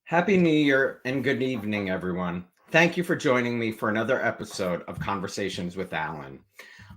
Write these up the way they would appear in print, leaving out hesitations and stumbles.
Happy New Year and good evening, everyone. Thank you for joining me for another episode of Conversations with Alan.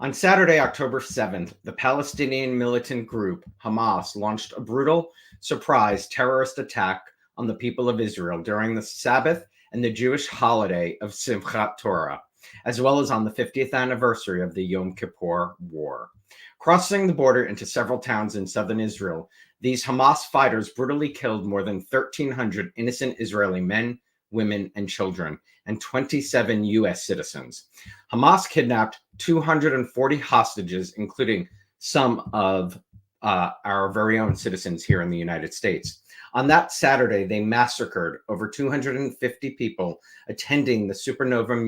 On Saturday, October 7th, the Palestinian militant group Hamas launched a brutal, surprise terrorist attack on the people of Israel during the Sabbath and the Jewish holiday of Simchat Torah, as well as on the 50th anniversary of the Yom Kippur War. Crossing the border into several towns in southern Israel, these Hamas fighters brutally killed more than 1,300 innocent Israeli men, women, and children, and 27 U.S. citizens. Hamas kidnapped 240 hostages, including some of our very own citizens here in the United States. On that Saturday, they massacred over 250 people attending the Supernova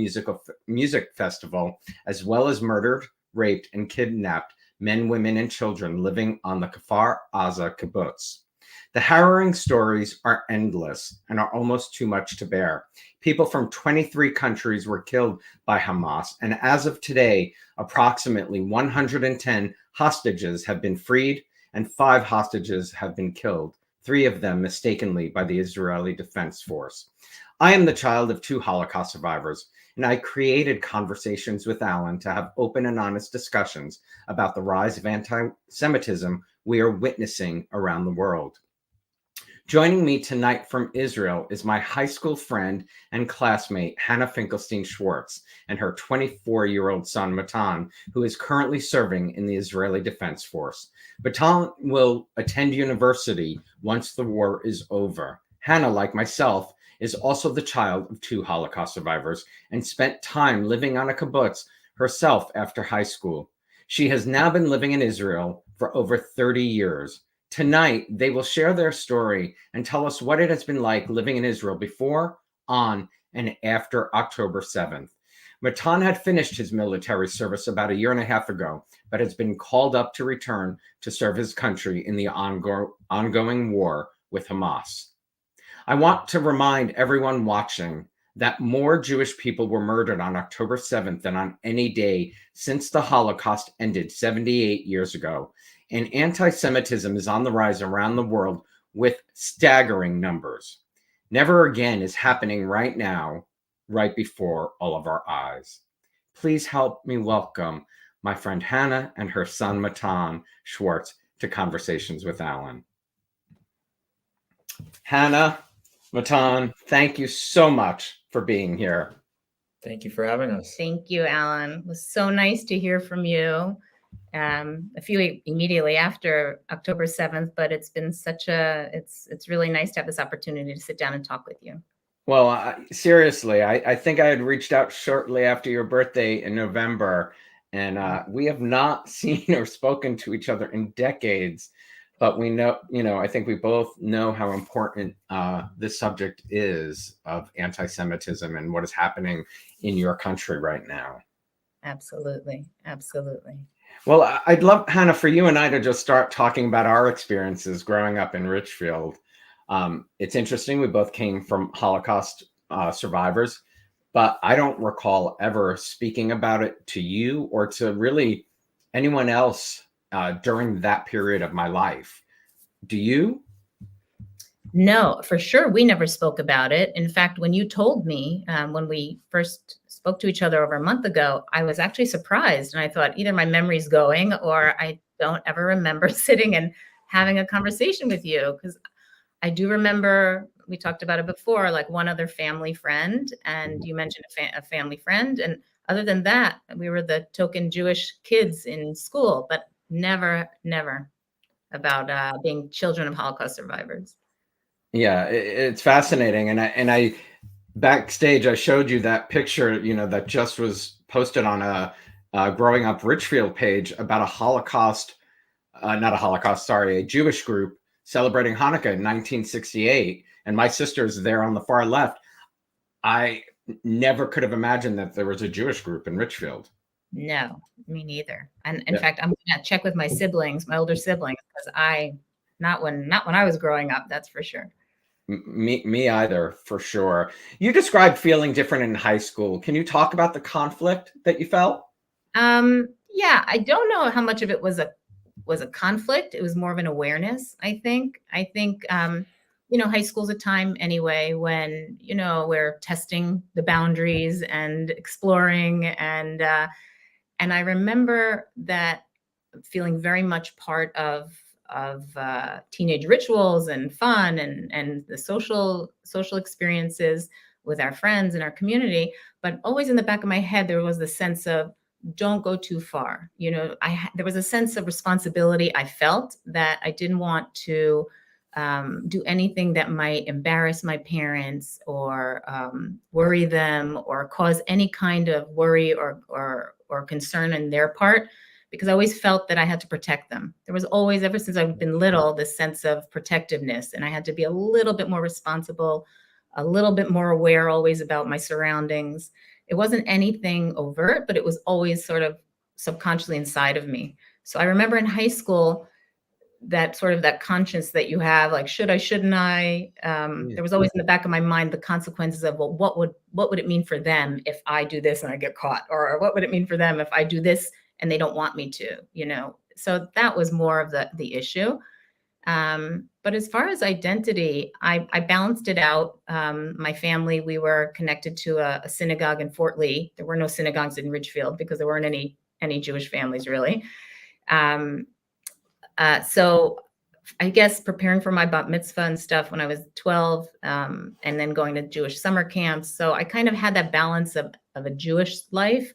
Music Festival, as well as murdered, raped, and kidnapped men, women, and children living on the Kfar Aza Kibutz. The harrowing stories are endless and are almost too much to bear. People from 23 countries were killed by Hamas, and as of today, approximately 110 hostages have been freed and 5 hostages have been killed, 3 of them mistakenly by the Israeli Defense Force. I am the child of 2 Holocaust survivors, and I created Conversations with Alan to have open and honest discussions about the rise of anti-Semitism we are witnessing around the world. Joining me tonight from Israel is my high school friend and classmate, Hannah Finkelstein Schwartz, and her 24-year-old son, Matan, who is currently serving in the Israeli Defense Force. Matan will attend university once the war is over. Hannah, like myself, is also the child of 2 Holocaust survivors and spent time living on a kibbutz herself after high school. She has now been living in Israel for over 30 years. Tonight, they will share their story and tell us what it has been like living in Israel before, on, and after October 7th. Matan had finished his military service about a year and a half ago, but has been called up to return to serve his country in the ongoing war with Hamas. I want to remind everyone watching that more Jewish people were murdered on October 7th than on any day since the Holocaust ended 78 years ago. And anti-Semitism is on the rise around the world with staggering numbers. Never again is happening right now, right before all of our eyes. Please help me welcome my friend Hannah and her son Matan Schwartz to Conversations with Alan. Hannah, Matan, thank you so much for being here. Thank you for having us. Thank you, Alan. It was so nice to hear from you. A few immediately after October 7th, but it's been it's really nice to have this opportunity to sit down and talk with you. Well, seriously, I think I had reached out shortly after your birthday in November, and we have not seen or spoken to each other in decades. But we know, I think we both know how important this subject is of anti-Semitism and what is happening in your country right now. Absolutely. Absolutely. Well, I'd love, Hannah, for you and I to just start talking about our experiences growing up in Richfield. It's interesting. We both came from Holocaust survivors, but I don't recall ever speaking about it to you or to really anyone else during that period of my life. Do you? No, for sure. We never spoke about it. In fact, when you told me, when we first spoke to each other over a month ago, I was actually surprised. And I thought either my memory's going or I don't ever remember sitting and having a conversation with you. Because I do remember we talked about it before, like one other family friend. And you mentioned a family friend. And other than that, we were the token Jewish kids in school, but never about being children of Holocaust survivors. Yeah, it's fascinating. And I backstage, I showed you that picture, that just was posted on a Growing Up Richfield page about a Jewish group celebrating Hanukkah in 1968. And my sister's there on the far left. I never could have imagined that there was a Jewish group in Richfield. No, me neither. And in fact, I'm going to check with my siblings, my older siblings, because not when I was growing up, that's for sure. Me either, for sure. You described feeling different in high school. Can you talk about the conflict that you felt? Yeah, I don't know how much of it was a conflict. It was more of an awareness, I think. high school's a time anyway when, we're testing the boundaries and exploring. And I remember that feeling very much part of teenage rituals and fun and the social experiences with our friends and our community. But always in the back of my head, there was the sense of, don't go too far. There was a sense of responsibility. I felt that I didn't want to do anything that might embarrass my parents or worry them or cause any kind of worry or concern on their part, because I always felt that I had to protect them. There was always, ever since I've been little, this sense of protectiveness, and I had to be a little bit more responsible, a little bit more aware always about my surroundings. It wasn't anything overt, but it was always sort of subconsciously inside of me. So I remember in high school, that sort of that conscience that you have, like, should I, shouldn't I? There was always in the back of my mind the consequences of, well, what would it mean for them if I do this and I get caught? Or what would it mean for them if I do this and they don't want me to, So that was more of the issue. But as far as identity, I balanced it out. My family, we were connected to a synagogue in Fort Lee. There were no synagogues in Ridgefield because there weren't any Jewish families really. So I guess preparing for my bat mitzvah and stuff when I was 12, and then going to Jewish summer camps. So I kind of had that balance of a Jewish life,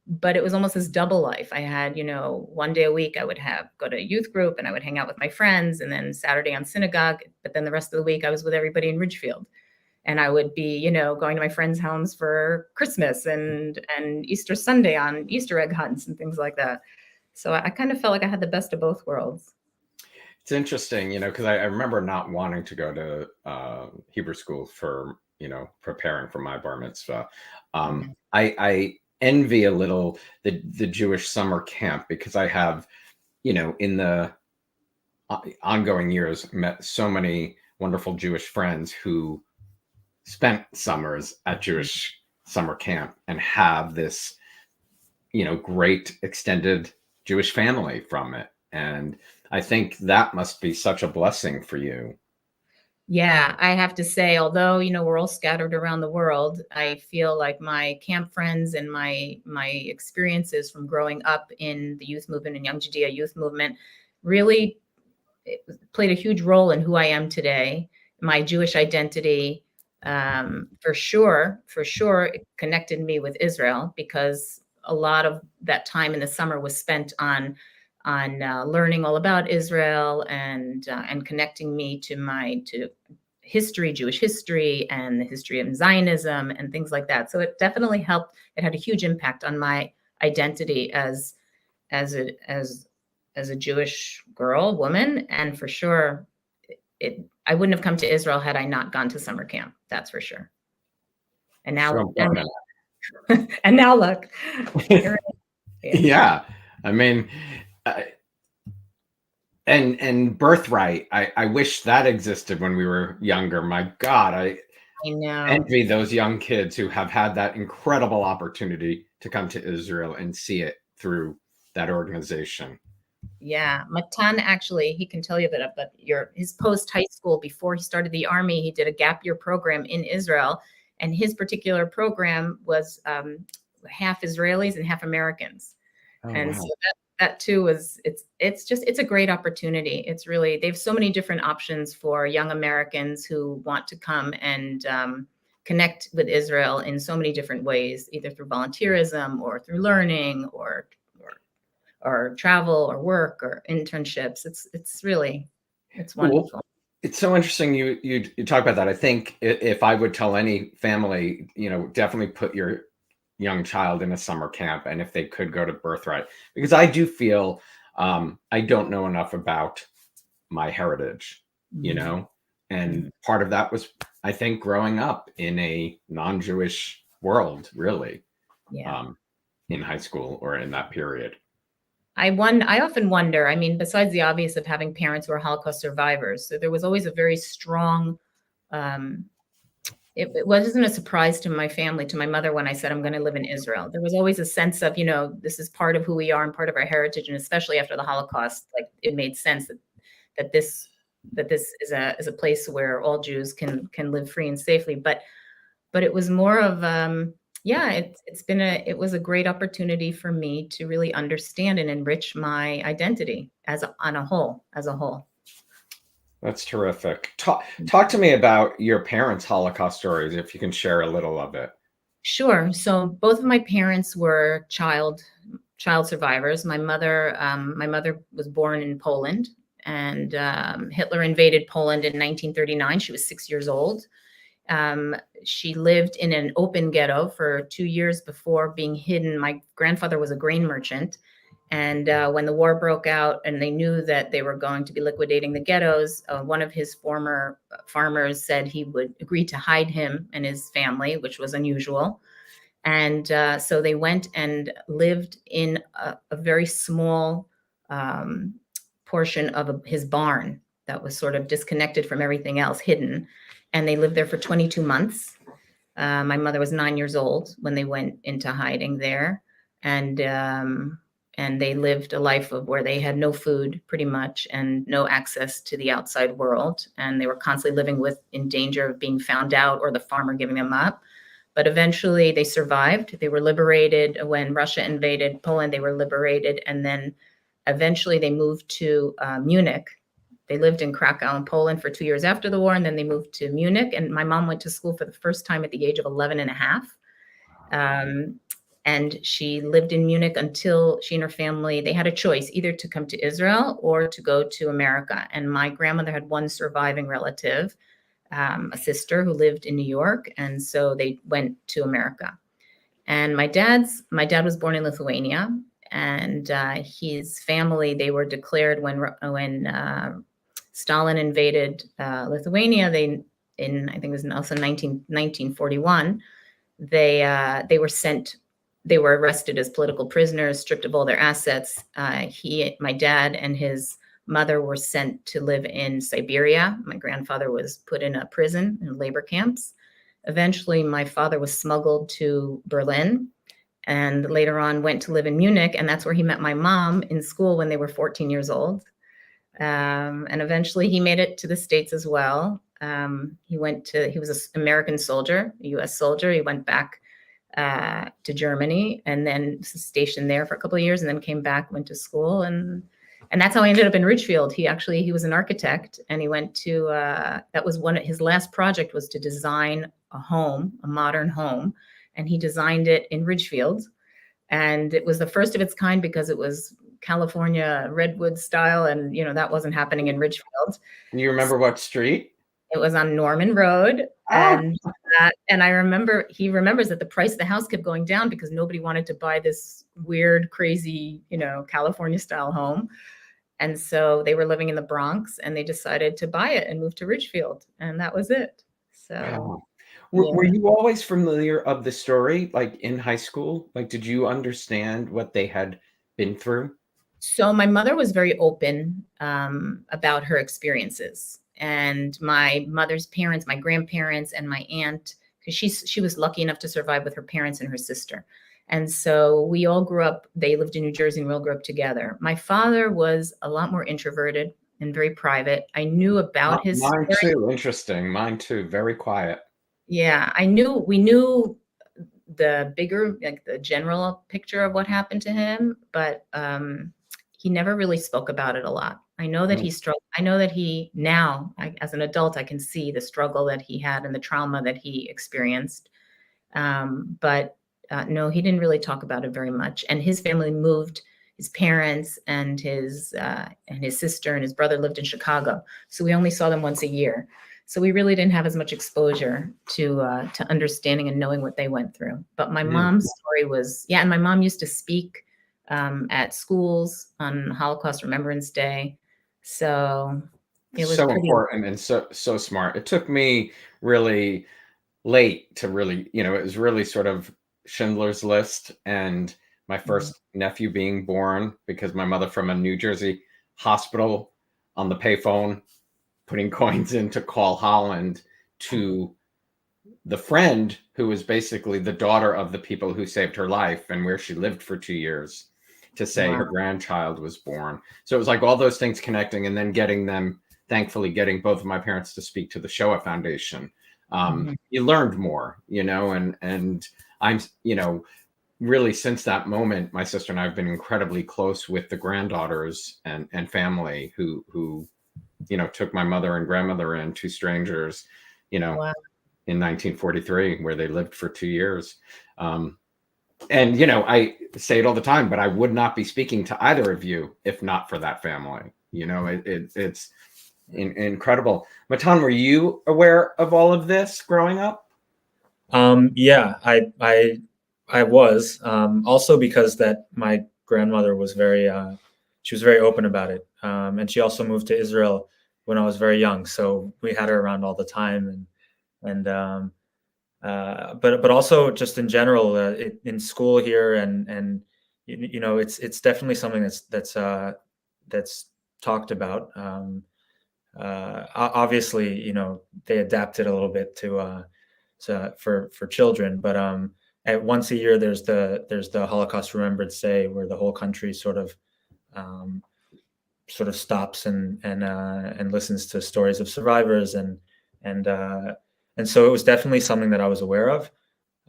but it was almost this double life. I had, one day a week I would go to youth group and I would hang out with my friends, and then Saturday on synagogue. But then the rest of the week I was with everybody in Ridgefield. And I would be, going to my friends' homes for Christmas and Easter Sunday on Easter egg hunts and things like that. So I kind of felt like I had the best of both worlds. It's interesting, because I remember not wanting to go to Hebrew school for, preparing for my bar mitzvah. I envy a little the Jewish summer camp, because I have, in the ongoing years, met so many wonderful Jewish friends who spent summers at Jewish summer camp and have this, great extended Jewish family from it. And I think that must be such a blessing for you. Yeah, I have to say, although, we're all scattered around the world, I feel like my camp friends and my experiences from growing up in the youth movement and Young Judea youth movement really played a huge role in who I am today. My Jewish identity, for sure, it connected me with Israel, because a lot of that time in the summer was spent on learning all about Israel and connecting me to history, Jewish history, and the history of Zionism and things like that. So it definitely helped. It had a huge impact on my identity as a Jewish girl, woman, and for sure, I wouldn't have come to Israel had I not gone to summer camp. That's for sure. And now, and now look. Yeah, I mean. And birthright, I wish that existed when we were younger. My God, I know. Envy those young kids who have had that incredible opportunity to come to Israel and see it through that organization. Yeah, Matan, actually, he can tell you a bit about his post high school. Before he started the army, he did a gap year program in Israel, and his particular program was half Israelis and half Americans. Oh, and wow. So that too was, it's a great opportunity. It's really, they have so many different options for young Americans who want to come and connect with Israel in so many different ways, either through volunteerism or through learning or travel or work or internships. It's wonderful. Well, it's so interesting you talk about that. I think if I would tell any family, definitely put your young child in a summer camp, and if they could go to Birthright, because I do feel I don't know enough about my heritage, and part of that was, I think, growing up in a non-Jewish world, really, in high school or in that period. I often wonder, I mean, besides the obvious of having parents who are Holocaust survivors, so there was always a very strong, it wasn't a surprise to my family, to my mother, when I said, I'm going to live in Israel. There was always a sense of, this is part of who we are and part of our heritage. And especially after the Holocaust, like, it made sense that this that this is a place where all Jews can live free and safely. But it was more of it was a great opportunity for me to really understand and enrich my identity as a whole. That's terrific. Talk to me about your parents' Holocaust stories, if you can share a little of it. Sure. So both of my parents were child survivors. My mother was born in Poland, and Hitler invaded Poland in 1939. She was 6 years old. She lived in an open ghetto for 2 years before being hidden. My grandfather was a grain merchant. And when the war broke out and they knew that they were going to be liquidating the ghettos, one of his former farmers said he would agree to hide him and his family, which was unusual. And so they went and lived in a very small portion of his barn that was sort of disconnected from everything else, hidden. And they lived there for 22 months. My mother was 9 years old when they went into hiding there. And they lived a life of where they had no food pretty much and no access to the outside world. And they were constantly living in danger of being found out or the farmer giving them up. But eventually they survived. They were liberated when Russia invaded Poland. They were liberated. And then eventually they moved to Munich. They lived in Krakow in Poland for 2 years after the war. And then they moved to Munich. And my mom went to school for the first time at the age of 11 and a half. And she lived in Munich until she and her family, they had a choice either to come to Israel or to go to America. And my grandmother had one surviving relative, a sister who lived in New York. And so they went to America. And my dad was born in Lithuania, and his family, they were declared when Stalin invaded Lithuania, I think it was also 1941, they were sent. They were arrested as political prisoners, stripped of all their assets. My dad and his mother were sent to live in Siberia. My grandfather was put in a prison in labor camps. Eventually, my father was smuggled to Berlin and later on went to live in Munich. And that's where he met my mom in school when they were 14 years old. And eventually he made it to the States as well. He was an American soldier, a US soldier. He went back to Germany and then stationed there for a couple of years and then came back, went to school. And that's how I ended up in Ridgefield. He was an architect, and he went to, that was his last project was to design a modern home. And he designed it in Ridgefield. And it was the first of its kind because it was California redwood style. And, that wasn't happening in Ridgefield. And you remember what street? It was on Norman Road. And I remember, he remembers that the price of the house kept going down because nobody wanted to buy this weird, crazy, California style home. And so they were living in the Bronx and they decided to buy it and move to Ridgefield. And that was it. So. Wow. Were you always familiar of the story, like in high school? Like, did you understand what they had been through? So my mother was very open about her experiences. And my mother's parents, my grandparents, and my aunt, because she was lucky enough to survive with her parents and her sister. And so we all grew up, they lived in New Jersey and we all grew up together. My father was a lot more introverted and very private. I knew about his Mine too, interesting. Mine too, very quiet. Yeah, we knew the bigger, like the general picture of what happened to him, but he never really spoke about it a lot. I know that he struggled. I know that as an adult, I can see the struggle that he had and the trauma that he experienced. But no, he didn't really talk about it very much. And his family moved. His parents and his sister and his brother lived in Chicago, so we only saw them once a year. So we really didn't have as much exposure to understanding and knowing what they went through. But my mom's story was, and my mom used to speak at schools on Holocaust Remembrance Day. So it was so important and so smart. It took me really late to really, it was really sort of Schindler's List and my first nephew being born because my mother from a New Jersey hospital on the payphone putting coins in to call Holland to the friend who was basically the daughter of the people who saved her life and where she lived for 2 years to say her grandchild was born. So it was like all those things connecting and then getting them thankfully getting both of my parents to speak to the Shoah Foundation. Mhm. You learned more, and I'm, really since that moment, my sister and I have been incredibly close with the granddaughters and family who took my mother and grandmother in, two strangers, Wow. in 1943, where they lived for 2 years. And I say it all the time, but I would not be speaking to either of you if not for that family. It's incredible. Matan, were you aware of all of this growing up? Yeah, I was also because that my grandmother was she was very open about it, and she also moved to Israel when I was very young, so we had her around all the time, but also just in general in school here, and it's definitely something that's talked about. Obviously, they adapted a little bit for children, but at once a year there's the Holocaust Remembrance Day, where the whole country um, sort of stops and listens to stories of survivors, and and so it was definitely something that I was aware of.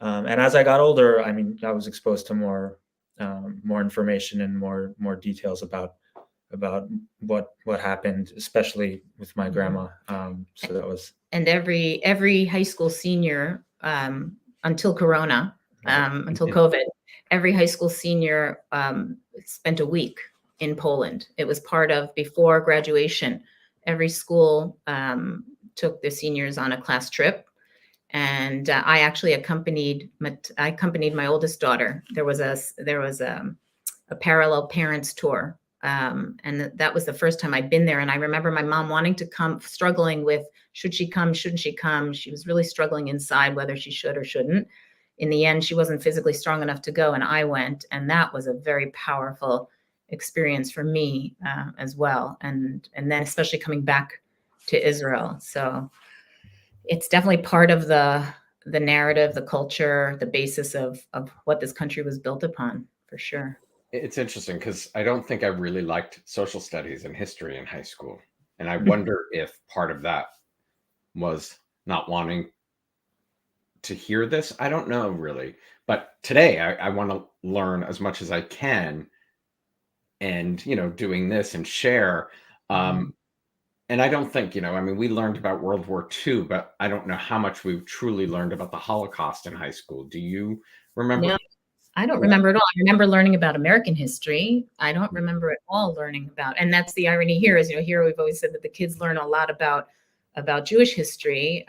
And as I got older, I mean, I was exposed to more information and more details about what happened, especially with my grandma. So that was. And every high school senior, until Corona, until COVID, every high school senior spent a week in Poland. It was part of, before graduation, every school took the seniors on a class trip. And I actually accompanied my oldest daughter. There was a parallel parents tour. And that was the first time I'd been there. And I remember my mom wanting to come, struggling with, should she come, shouldn't she come? She was really struggling inside whether she should or shouldn't. In the end, she wasn't physically strong enough to go, and I went. And that was a very powerful experience for me as well. And then especially coming back to Israel. So it's definitely part of the narrative, the culture, the basis of what this country was built upon, for sure. It's interesting because I don't think I really liked social studies and history in high school. And I wonder if part of that was not wanting to hear this. I don't know really. But today I want to learn as much as I can, and, doing this and share. And I don't think, I mean, we learned about World War II, but I don't know how much we've truly learned about the Holocaust in high school. Do you remember? No, I don't remember at all. I remember learning about American history. I don't remember at all learning about, and that's the irony here is, here we've always said that the kids learn a lot about Jewish history,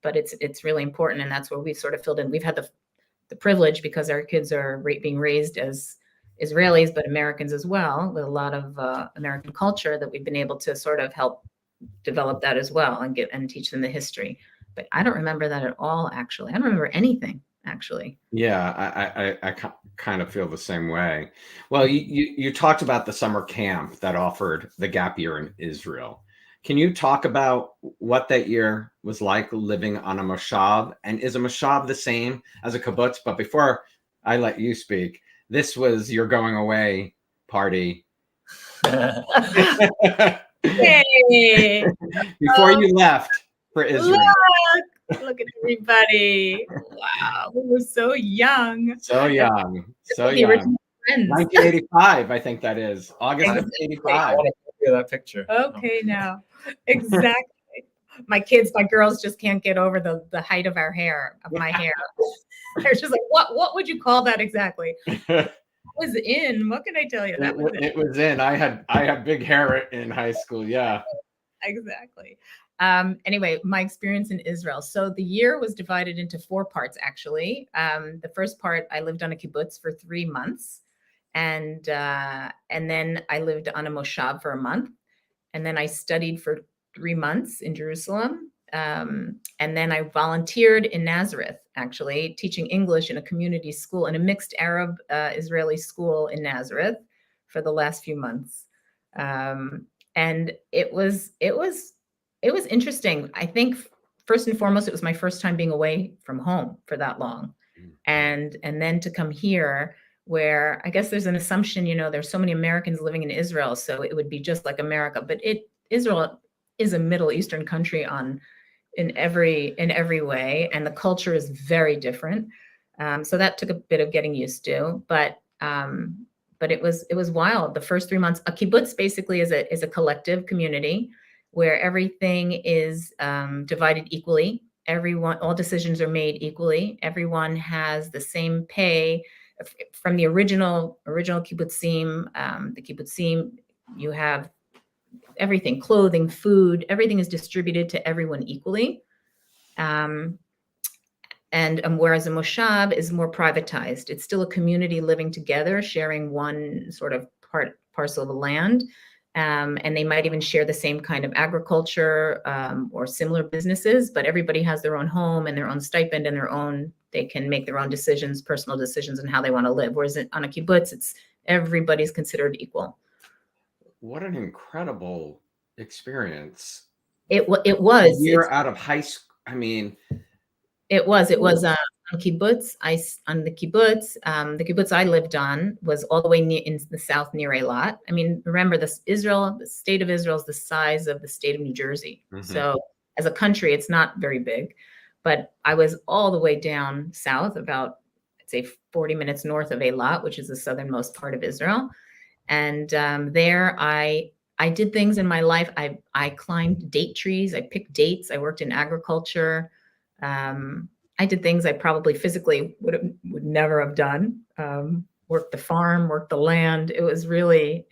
but it's really important, and that's where we sort of filled in. We've had the privilege, because our kids are being raised as Israelis, but Americans as well, with a lot of American culture, that we've been able to sort of help develop that as well, and teach them the history. But I don't remember that at all, actually. I don't remember anything, actually. Yeah, I kind of feel the same way. Well, you talked about the summer camp that offered the gap year in Israel. Can you talk about what that year was like living on a moshav? And is a moshav the same as a kibbutz? But before I let you speak, this was your going away party. Hey! Before you left for Israel. Look at everybody. Wow, we were so young. So young. So The young. original friends. 1985, I think that is. August of I 85. want to see that picture. Okay, now. Exactly. My girls just can't get over the height of my hair. They're just like, what would you call that exactly? It was in. What can I tell you? That was It was in. I had big hair in high school. Yeah. Exactly. Anyway, my experience in Israel. So the year was divided into 4 parts, actually. The first part, I lived on a kibbutz for 3 months. And then I lived on a moshav for a month. And then I studied for 3 months in Jerusalem. And then I volunteered in Nazareth, actually, teaching English in a community school, in a mixed Arab Israeli school in Nazareth for the last few months. And it was interesting. I think first and foremost, it was my first time being away from home for that long. And then to come here, where I guess there's an assumption, there's so many Americans living in Israel, so it would be just like America. But Israel is a Middle Eastern country in every way, and the culture is very different. So that took a bit of getting used to, but it was wild. The first 3 months, a kibbutz basically is a collective community where everything is divided equally. All decisions are made equally. Everyone has the same pay. From the original kibbutzim, the kibbutzim, you have everything, clothing, food, everything is distributed to everyone equally. Whereas a moshav is more privatized. It's still a community living together, sharing one sort of parcel of the land. And they might even share the same kind of agriculture or similar businesses, but everybody has their own home and their own stipend and they can make their own decisions, personal decisions, on how they want to live. Whereas on a kibbutz, everybody's considered equal. What an incredible experience. It was. A year out of high school. I mean, it was on kibbutz. The kibbutz I lived on was all the way in the south near Eilat. I mean, remember the state of Israel is the size of the state of New Jersey. Mm-hmm. So as a country, it's not very big, but I was all the way down south, about, I'd say 40 minutes north of Eilat, which is the southernmost part of Israel. And there I did things in my life. I climbed date trees. I picked dates. I worked in agriculture. I did things I probably physically would never have done. Worked the farm, worked the land. It was really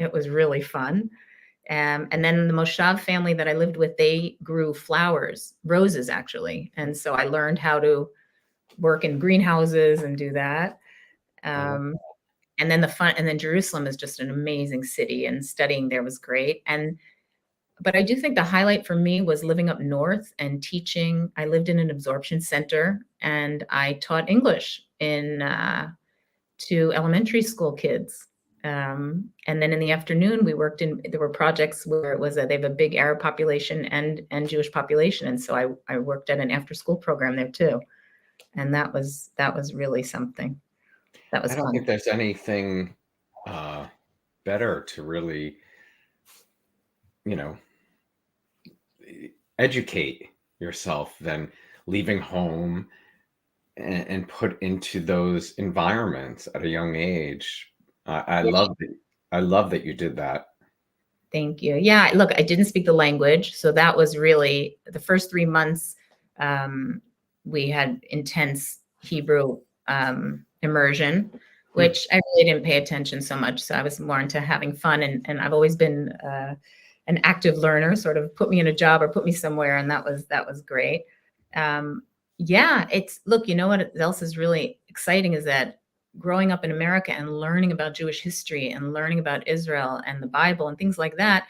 fun. And then the Moshav family that I lived with, they grew flowers, roses actually. And so I learned how to work in greenhouses and do that. And then Jerusalem is just an amazing city, and studying there was great. But I do think the highlight for me was living up north and teaching. I lived in an absorption center and I taught English to elementary school kids. And then in the afternoon, there were projects where they have a big Arab population and Jewish population. And so I worked at an after school program there too. And that was really something. That was fun. I don't think there's anything better to really, educate yourself than leaving home and put into those environments at a young age. I love that you did that. Thank you. Yeah, look, I didn't speak the language, so that was really the first 3 months. We had intense Hebrew immersion, which I really didn't pay attention so much. So I was more into having fun, and I've always been an active learner. Sort of put me in a job or put me somewhere, and that was great. Look, you know what else is really exciting is that growing up in America and learning about Jewish history and learning about Israel and the Bible and things like that,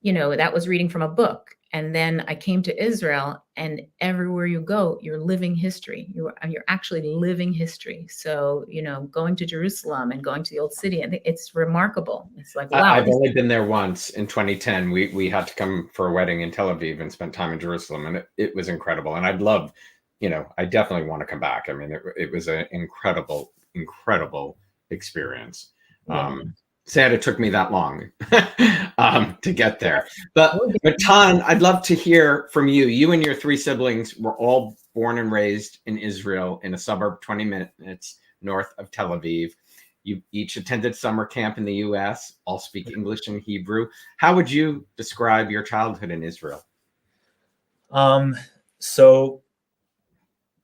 that was reading from a book. And then I came to Israel, and everywhere you go, you're living history. You're actually living history. So, going to Jerusalem and going to the old city, I think it's remarkable. It's like, wow. I've only been there once in 2010. We had to come for a wedding in Tel Aviv and spent time in Jerusalem, and it was incredible. And I'd love, I definitely want to come back. I mean, it was an incredible experience. Yeah. Sad it took me that long to get there. But Matan, I'd love to hear from you. You and your 3 siblings were all born and raised in Israel in a suburb 20 minutes north of Tel Aviv. You each attended summer camp in the U.S., all speak English and Hebrew. How would you describe your childhood in Israel? So,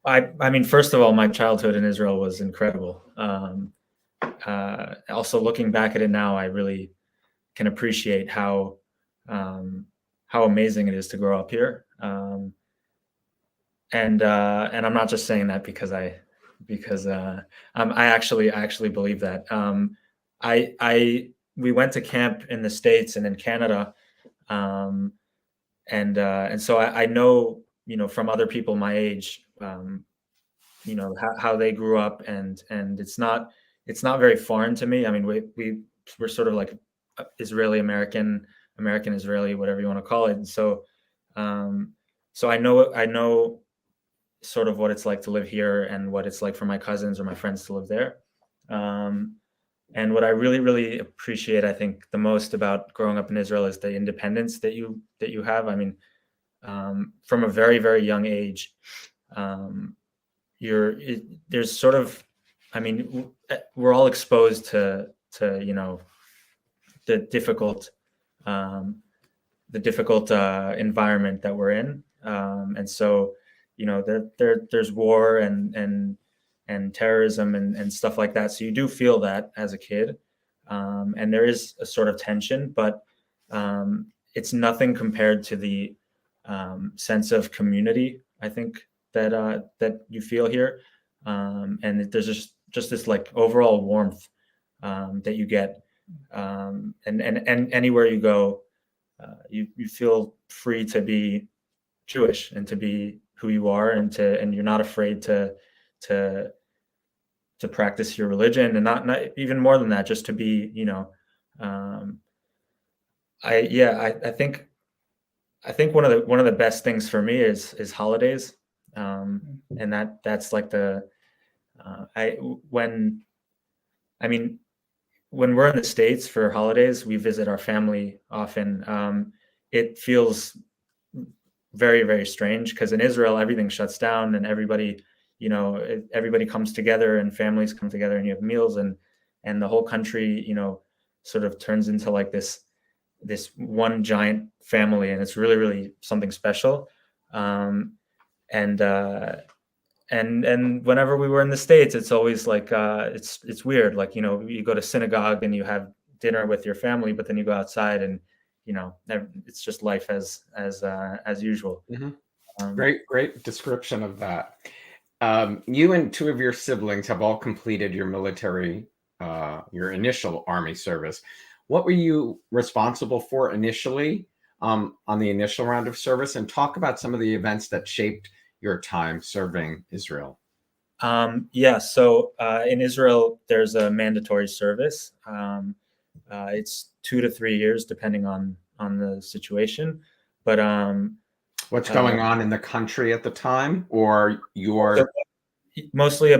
I mean, first of all, my childhood in Israel was incredible. Also, looking back at it now, I really can appreciate how amazing it is to grow up here. And I'm not just saying that because I actually believe that. We went to camp in the States and in Canada, and so I know, from other people my age, how they grew up, and it's not very foreign to me. I mean, we're sort of like Israeli-American, American-Israeli, whatever you want to call it. And so I know sort of what it's like to live here and what it's like for my cousins or my friends to live there. And what I really, really appreciate, I think, the most about growing up in Israel is the independence that you have. I mean, from a very, very young age, um, there's sort of, I mean, we're all exposed to the difficult environment that we're in, and so there's war and terrorism and stuff like that. So you do feel that as a kid, and there is a sort of tension, but it's nothing compared to the sense of community, I think, that you feel here, and there's just this like overall warmth that you get, and anywhere you go, you feel free to be Jewish and to be who you are, and you're not afraid to practice your religion, and not even more than that, just to be, I think one of the best things for me is holidays, and that's like when we're in the States for holidays, we visit our family often. It feels very, very strange because in Israel, everything shuts down and everybody comes together and families come together and you have meals, and the whole country, sort of turns into like this one giant family, and it's really, really something special. And whenever we were in the States, it's always like it's weird. Like, you go to synagogue and you have dinner with your family, but then you go outside and it's just life as usual. Mm-hmm. Great description of that. You and two of your siblings have all completed your your initial Army service. What were you responsible for initially on the initial round of service, and talk about some of the events that shaped your time serving Israel? So in Israel, there's a mandatory service. It's 2 to 3 years, depending on the situation. But what's going on in the country at the time, or mostly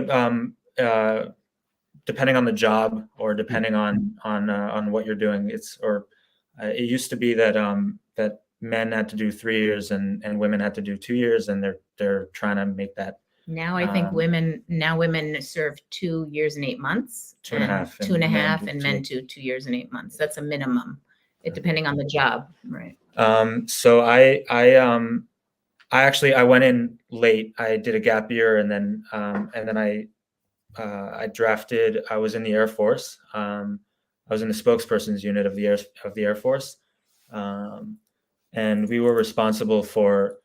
depending on the job, or depending on what you're doing. It used to be that men had to do 3 years and women had to do 2 years, and they're trying to make that. Now I think women serve 2 years and 8 months, 2.5, and men do 2 years and 8 months. That's a minimum, depending on the job, right? So I went in late. I did a gap year, and then I drafted. I was in the Air Force. I was in the spokesperson's unit of the Air Force, and we were responsible for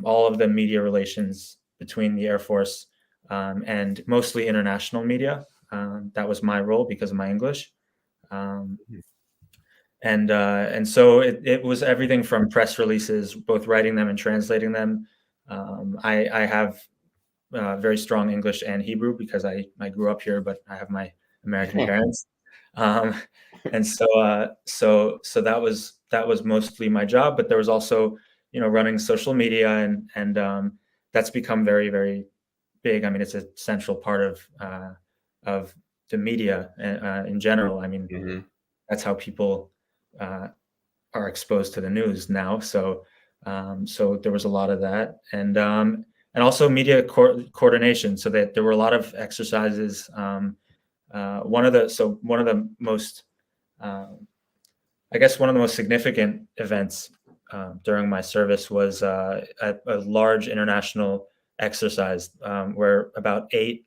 all of the media relations between the Air Force and mostly international media. That was my role because of my English, and so it was everything from press releases, both writing them and translating them. I have very strong English and Hebrew because I grew up here, but I have my American parents, and so that was mostly my job. But there was also running social media, and that's become very, very big. I mean, it's a central part of the media in general. I mean, that's how people are exposed to the news now. So there was a lot of that, and also media coordination. So that there were a lot of exercises. One of the most, I guess, one of the most significant events during my service was a large international exercise where about eight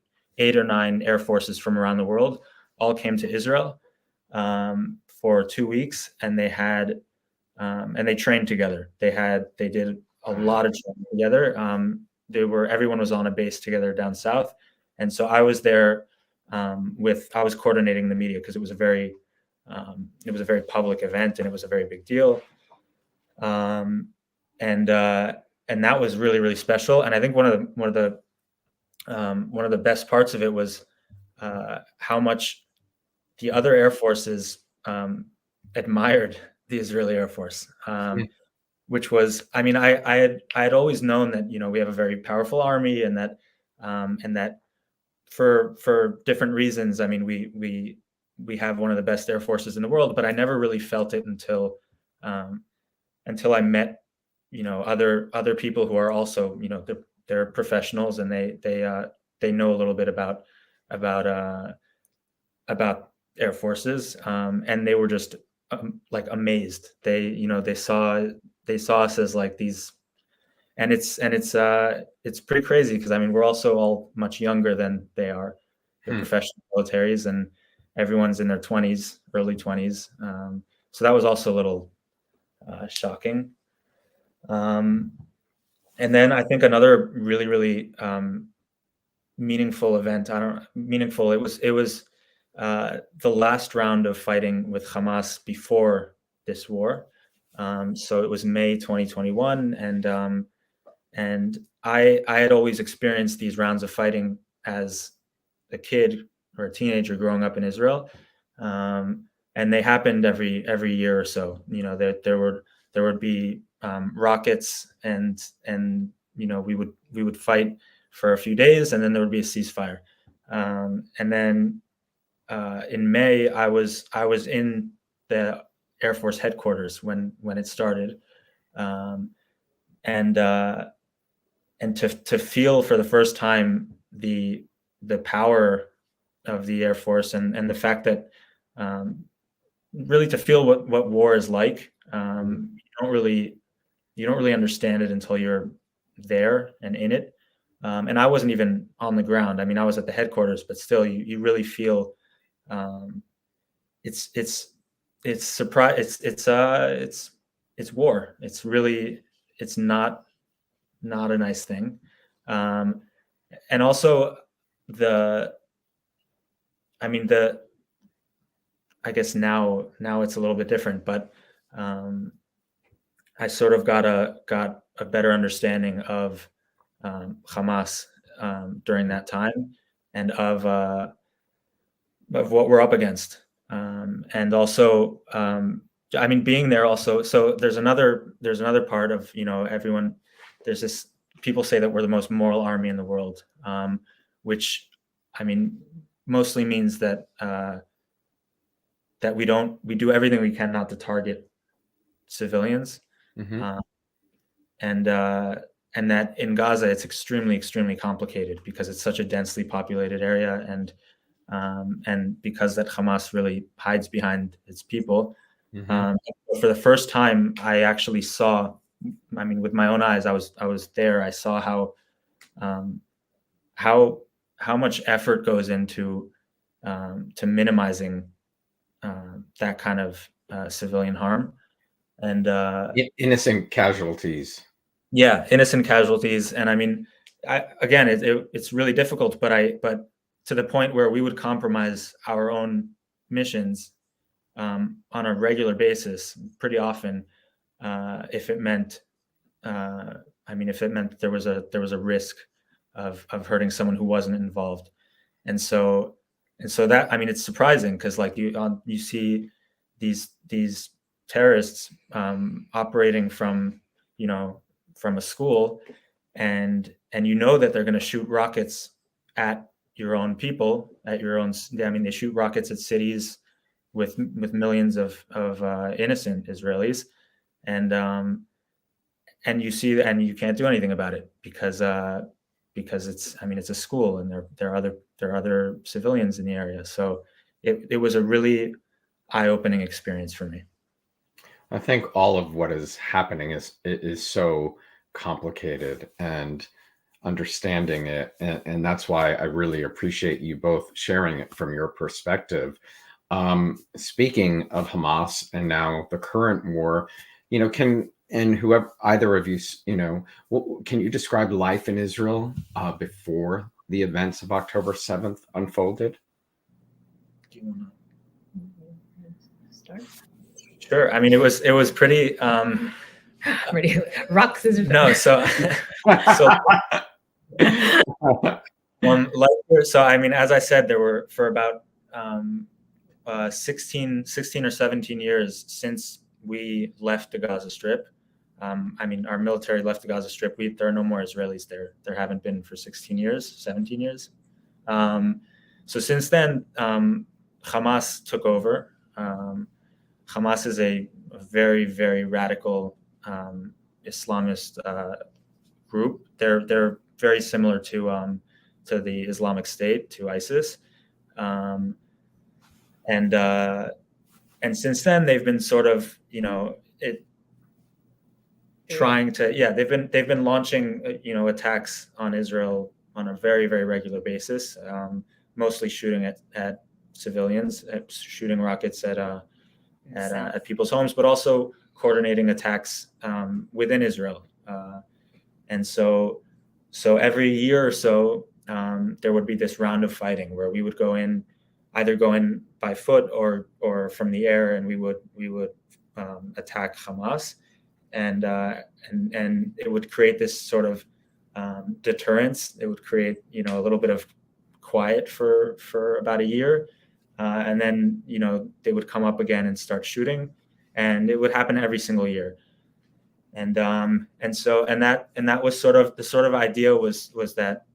or nine air forces from around the world all came to Israel for 2 weeks, and they trained together. They did a lot of training together. Everyone was on a base together down south, and so I was there I was coordinating the media because it was a very public event and it was a very big deal. And that was really, really special. And I think one of the best parts of it was how much the other air forces admired the Israeli Air Force, which was, I mean, I had always known that we have a very powerful army, and that for different reasons. I mean, we we have one of the best air forces in the world, but I never really felt it until I met, other people who are also, they're professionals, and they know a little bit about air forces, and they were just like amazed. They saw us as like these, and it's pretty crazy because I mean we're also all much younger than they are. They're professional militaries, and everyone's in their 20s, early 20s. So that was also a little shocking. And then I think another really, really meaningful event. It was the last round of fighting with Hamas before this war. So it was May 2021, and I had always experienced these rounds of fighting as a kid or a teenager growing up in Israel, and they happened every year or so. There would be rockets, and we would fight for a few days, and then there would be a ceasefire. And then in May, I was in the Air Force headquarters when it started, and to feel for the first time the power of the Air Force, and the fact that really to feel what war is like. You don't really understand it until you're there and in it. And I wasn't even on the ground. I mean, I was at the headquarters, but still, you really feel it's war. It's really, it's not a nice thing. And also I guess now it's a little bit different, but I sort of got a better understanding of Hamas during that time, and of what we're up against, and also I mean being there also. So there's another part of everyone. There's this, people say that we're the most moral army in the world, which I mean mostly means that that we do everything we can not to target civilians. Mm-hmm. And that in Gaza it's extremely, extremely complicated because it's such a densely populated area, and because that Hamas really hides behind its people. Mm-hmm. For the first time, I actually saw, I mean, with my own eyes, I was there. I saw how much effort goes into to minimizing that kind of civilian harm, and innocent casualties. Yeah, innocent casualties. And I mean, it's really difficult, but to the point where we would compromise our own missions on a regular basis, pretty often, if it meant there was a risk of hurting someone who wasn't involved. And so that, I mean, it's surprising because like you see these terrorists operating from a school, and that they're going to shoot rockets at your own people, at your own. I mean, they shoot rockets at cities with millions of innocent Israelis, and you see that, and you can't do anything about it because it's a school, and there are other civilians in the area. So it was a really eye-opening experience for me. I think all of what is happening is so complicated, and understanding it, and that's why I really appreciate you both sharing it from your perspective. Speaking of Hamas and now the current war, whoever, either of you, can you describe life in Israel before the events of October 7th unfolded? Do you want to start? Sure. I mean, it was pretty. Rocks is no. So I mean, as I said, there were for about 16 or 17 years since we left the Gaza Strip. I mean, our military left the Gaza Strip. There are no more Israelis there. There haven't been for 17 years. So since then, Hamas took over. Hamas is a very, very radical Islamist group. They're very similar to the Islamic State, to ISIS, and since then they've been sort of trying to they've been launching attacks on Israel on a very, very regular basis, mostly shooting at civilians, shooting rockets at people's homes, but also coordinating attacks within Israel. And so every year or so, there would be this round of fighting where we would either go in by foot or from the air, and we would attack Hamas, and it would create this sort of deterrence. It would create a little bit of quiet for about a year, and then they would come up again and start shooting, and it would happen every single year. And that was sort of the idea was that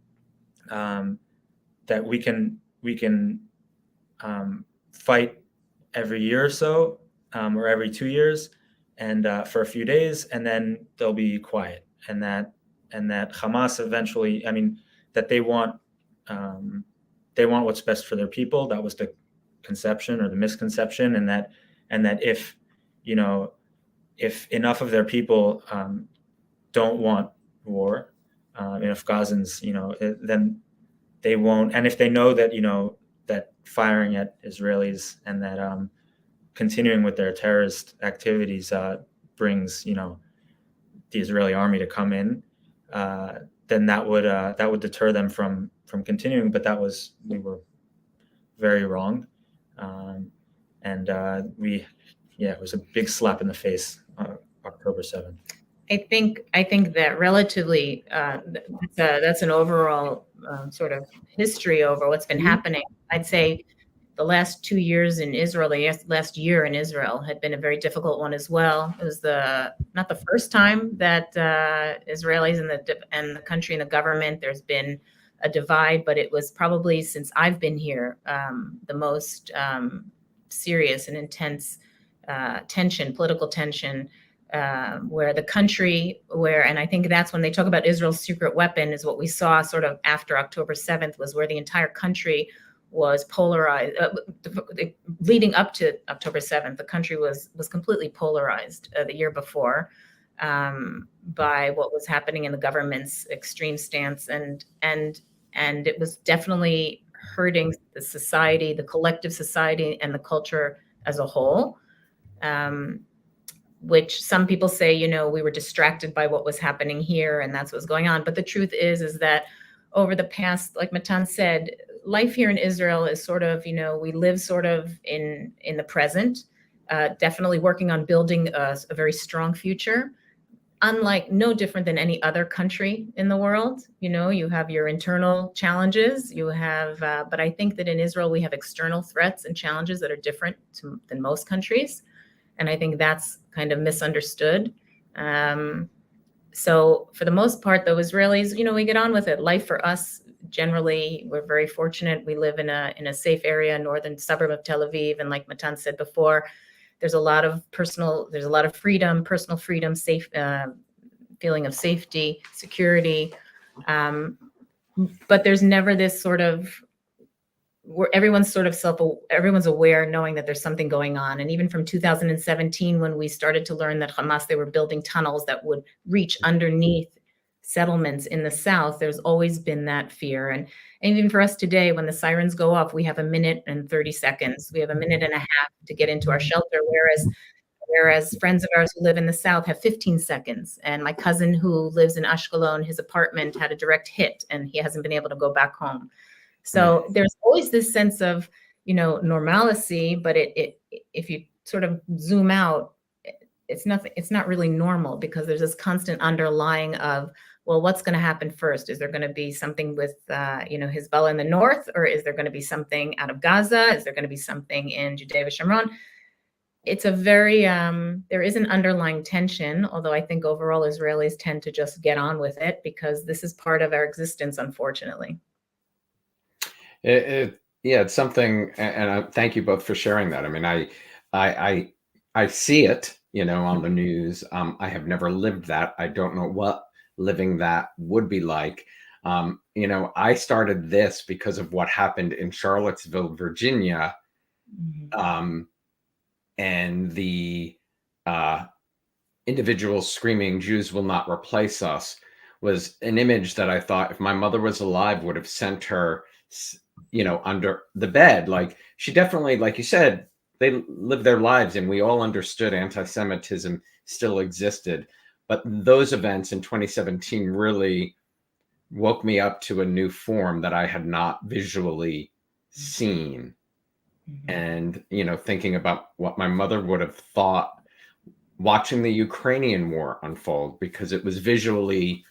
that we can fight every year or so, or every 2 years, and for a few days, and then they'll be quiet, and that Hamas eventually, that they want what's best for their people. That was the conception or the misconception, and that if enough of their people don't want war, if Gazans, then they won't. And if they know that that firing at Israelis and that continuing with their terrorist activities brings the Israeli army to come in, then that would deter them from continuing. But we were very wrong, and it was a big slap in the face, October 7th. I think that relatively that's an overall sort of history over what's been happening. I'd say the last 2 years in Israel, last year in Israel had been a very difficult one as well. It was not the first time that Israelis and the country and the government, there's been a divide, but it was probably, since I've been here, the most serious and intense political tension, where the country, and I think that's when they talk about Israel's secret weapon, is what we saw sort of after October 7th, was where the entire country was polarized. Leading up to October 7th, the country was completely polarized the year before by what was happening in the government's extreme stance, and it was definitely hurting the society, the collective society, and the culture as a whole. Which some people say, we were distracted by what was happening here, and that's what's going on. But the truth is that over the past, like Matan said, life here in Israel is sort of, we live sort of in the present, definitely working on building a very strong future. Unlike, no different than any other country in the world, you have your internal challenges, but I think that in Israel we have external threats and challenges that are different than most countries. And I think that's kind of misunderstood. So for the most part, though, Israelis, we get on with it. Life for us, generally, we're very fortunate. We live in a safe area, northern suburb of Tel Aviv. And like Matan said before, there's a lot of freedom, personal freedom, safe feeling of safety, security. But there's never this sort of, where everyone's aware, knowing that there's something going on. And even from 2017, when we started to learn that Hamas, they were building tunnels that would reach underneath settlements in the south, there's always been that fear. And even for us today, when the sirens go off, we have 1 minute and 30 seconds. We have 1.5 minutes to get into our shelter, whereas friends of ours who live in the south have 15 seconds. And my cousin who lives in Ashkelon, his apartment had a direct hit, and he hasn't been able to go back home. So there's always this sense of, normalcy, but if you sort of zoom out, it's not really normal, because there's this constant underlying of, well, what's going to happen first? Is there going to be something with, Hezbollah in the north, or is there going to be something out of Gaza? Is there going to be something in Judea Shomron? It's a very, there is an underlying tension, although I think overall Israelis tend to just get on with it, because this is part of our existence, unfortunately. Yeah, it's something, and thank you both for sharing that. I mean, I see it, on the news. I have never lived that. I don't know what living that would be like. I started this because of what happened in Charlottesville, Virginia, Mhm. um, and the uh, individuals screaming, "Jews will not replace us," was an image that I thought if my mother was alive would have sent her, under the bed. Like she definitely, like you said, they lived their lives and we all understood anti-Semitism still existed. But those events in 2017 really woke me up to a new form that I had not visually seen. Mhm. And, thinking about what my mother would have thought watching the Ukrainian war unfold, because it was visually,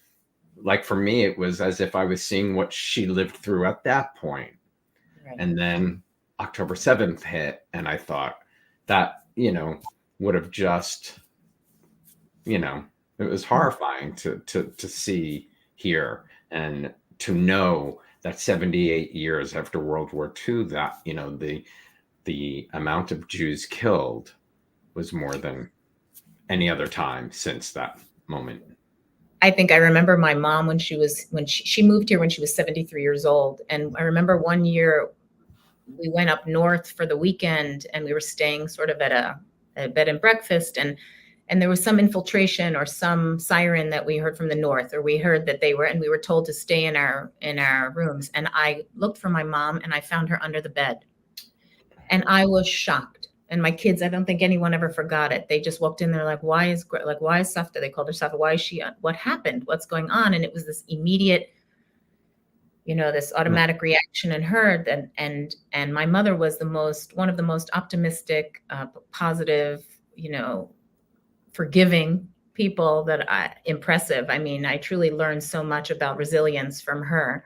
like for me, it was as if I was seeing what she lived through at that point. Right. And then October 7th hit, and I thought that, would have just, it was horrifying to see here, and to know that 78 years after World War II, that, the amount of Jews killed was more than any other time since that moment. I think I remember my mom when she moved here when she was 73 years old. And I remember one year we went up north for the weekend and we were staying sort of at a bed and breakfast, and there was some infiltration or some siren that we heard from the north, or we heard that we were told to stay in our rooms. And I looked for my mom and I found her under the bed. And I was shocked. And my kids, I don't think anyone ever forgot it. They just walked in there like, why is Safta? They called her Safta. Why is she? What happened? What's going on? And it was this immediate, this automatic reaction in her. And my mother was one of the most optimistic, positive, forgiving people impressive. I mean, I truly learned so much about resilience from her,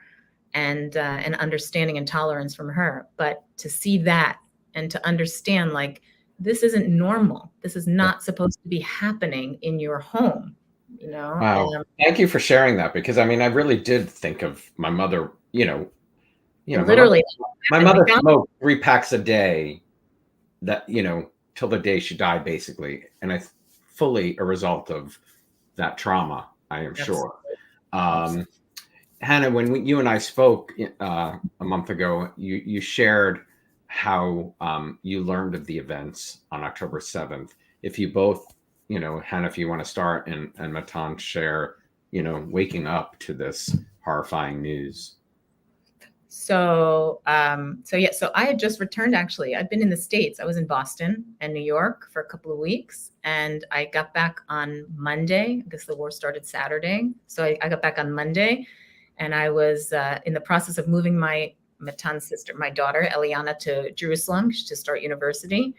and understanding and tolerance from her. But to see that and to understand, like, this isn't normal. This is not supposed to be happening in your home, Wow. Thank you for sharing that, because I mean, I really did think of my mother, literally. my mother smoked 3 packs a day that, till the day she died, basically. And I fully a result of that trauma, I am sure. Hannah, when you and I spoke a month ago, you shared how you learned of the events on October 7th. If you both, Hannah, if you want to start, and Matan share, waking up to this horrifying news. So I had just returned. Actually, I'd been in the States. I was in Boston and New York for a couple of weeks, and I got back on Monday. I guess the war started Saturday. So I got back on Monday, and I was in the process of moving my Matan sister, my daughter, Eliana, to Jerusalem to start university.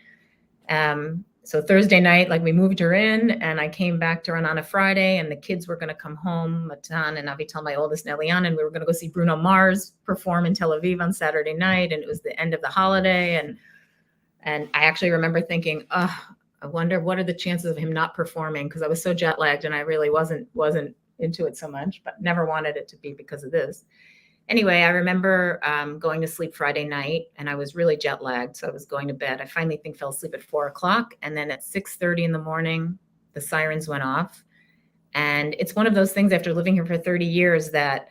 So Thursday night, like, we moved her in, and I came back to her on a Friday, and the kids were going to come home, Matan and Avital, my oldest, and Eliana, and we were going to go see Bruno Mars perform in Tel Aviv on Saturday night. And it was the end of the holiday. And I actually remember thinking, I wonder what are the chances of him not performing? Because I was so jet lagged and I really wasn't into it so much, but never wanted it to be because of this. Anyway, I remember going to sleep Friday night, and I was really jet lagged. So I was going to bed. I finally fell asleep at 4:00. And then at 6:30 in the morning, the sirens went off. And it's one of those things after living here for 30 years that,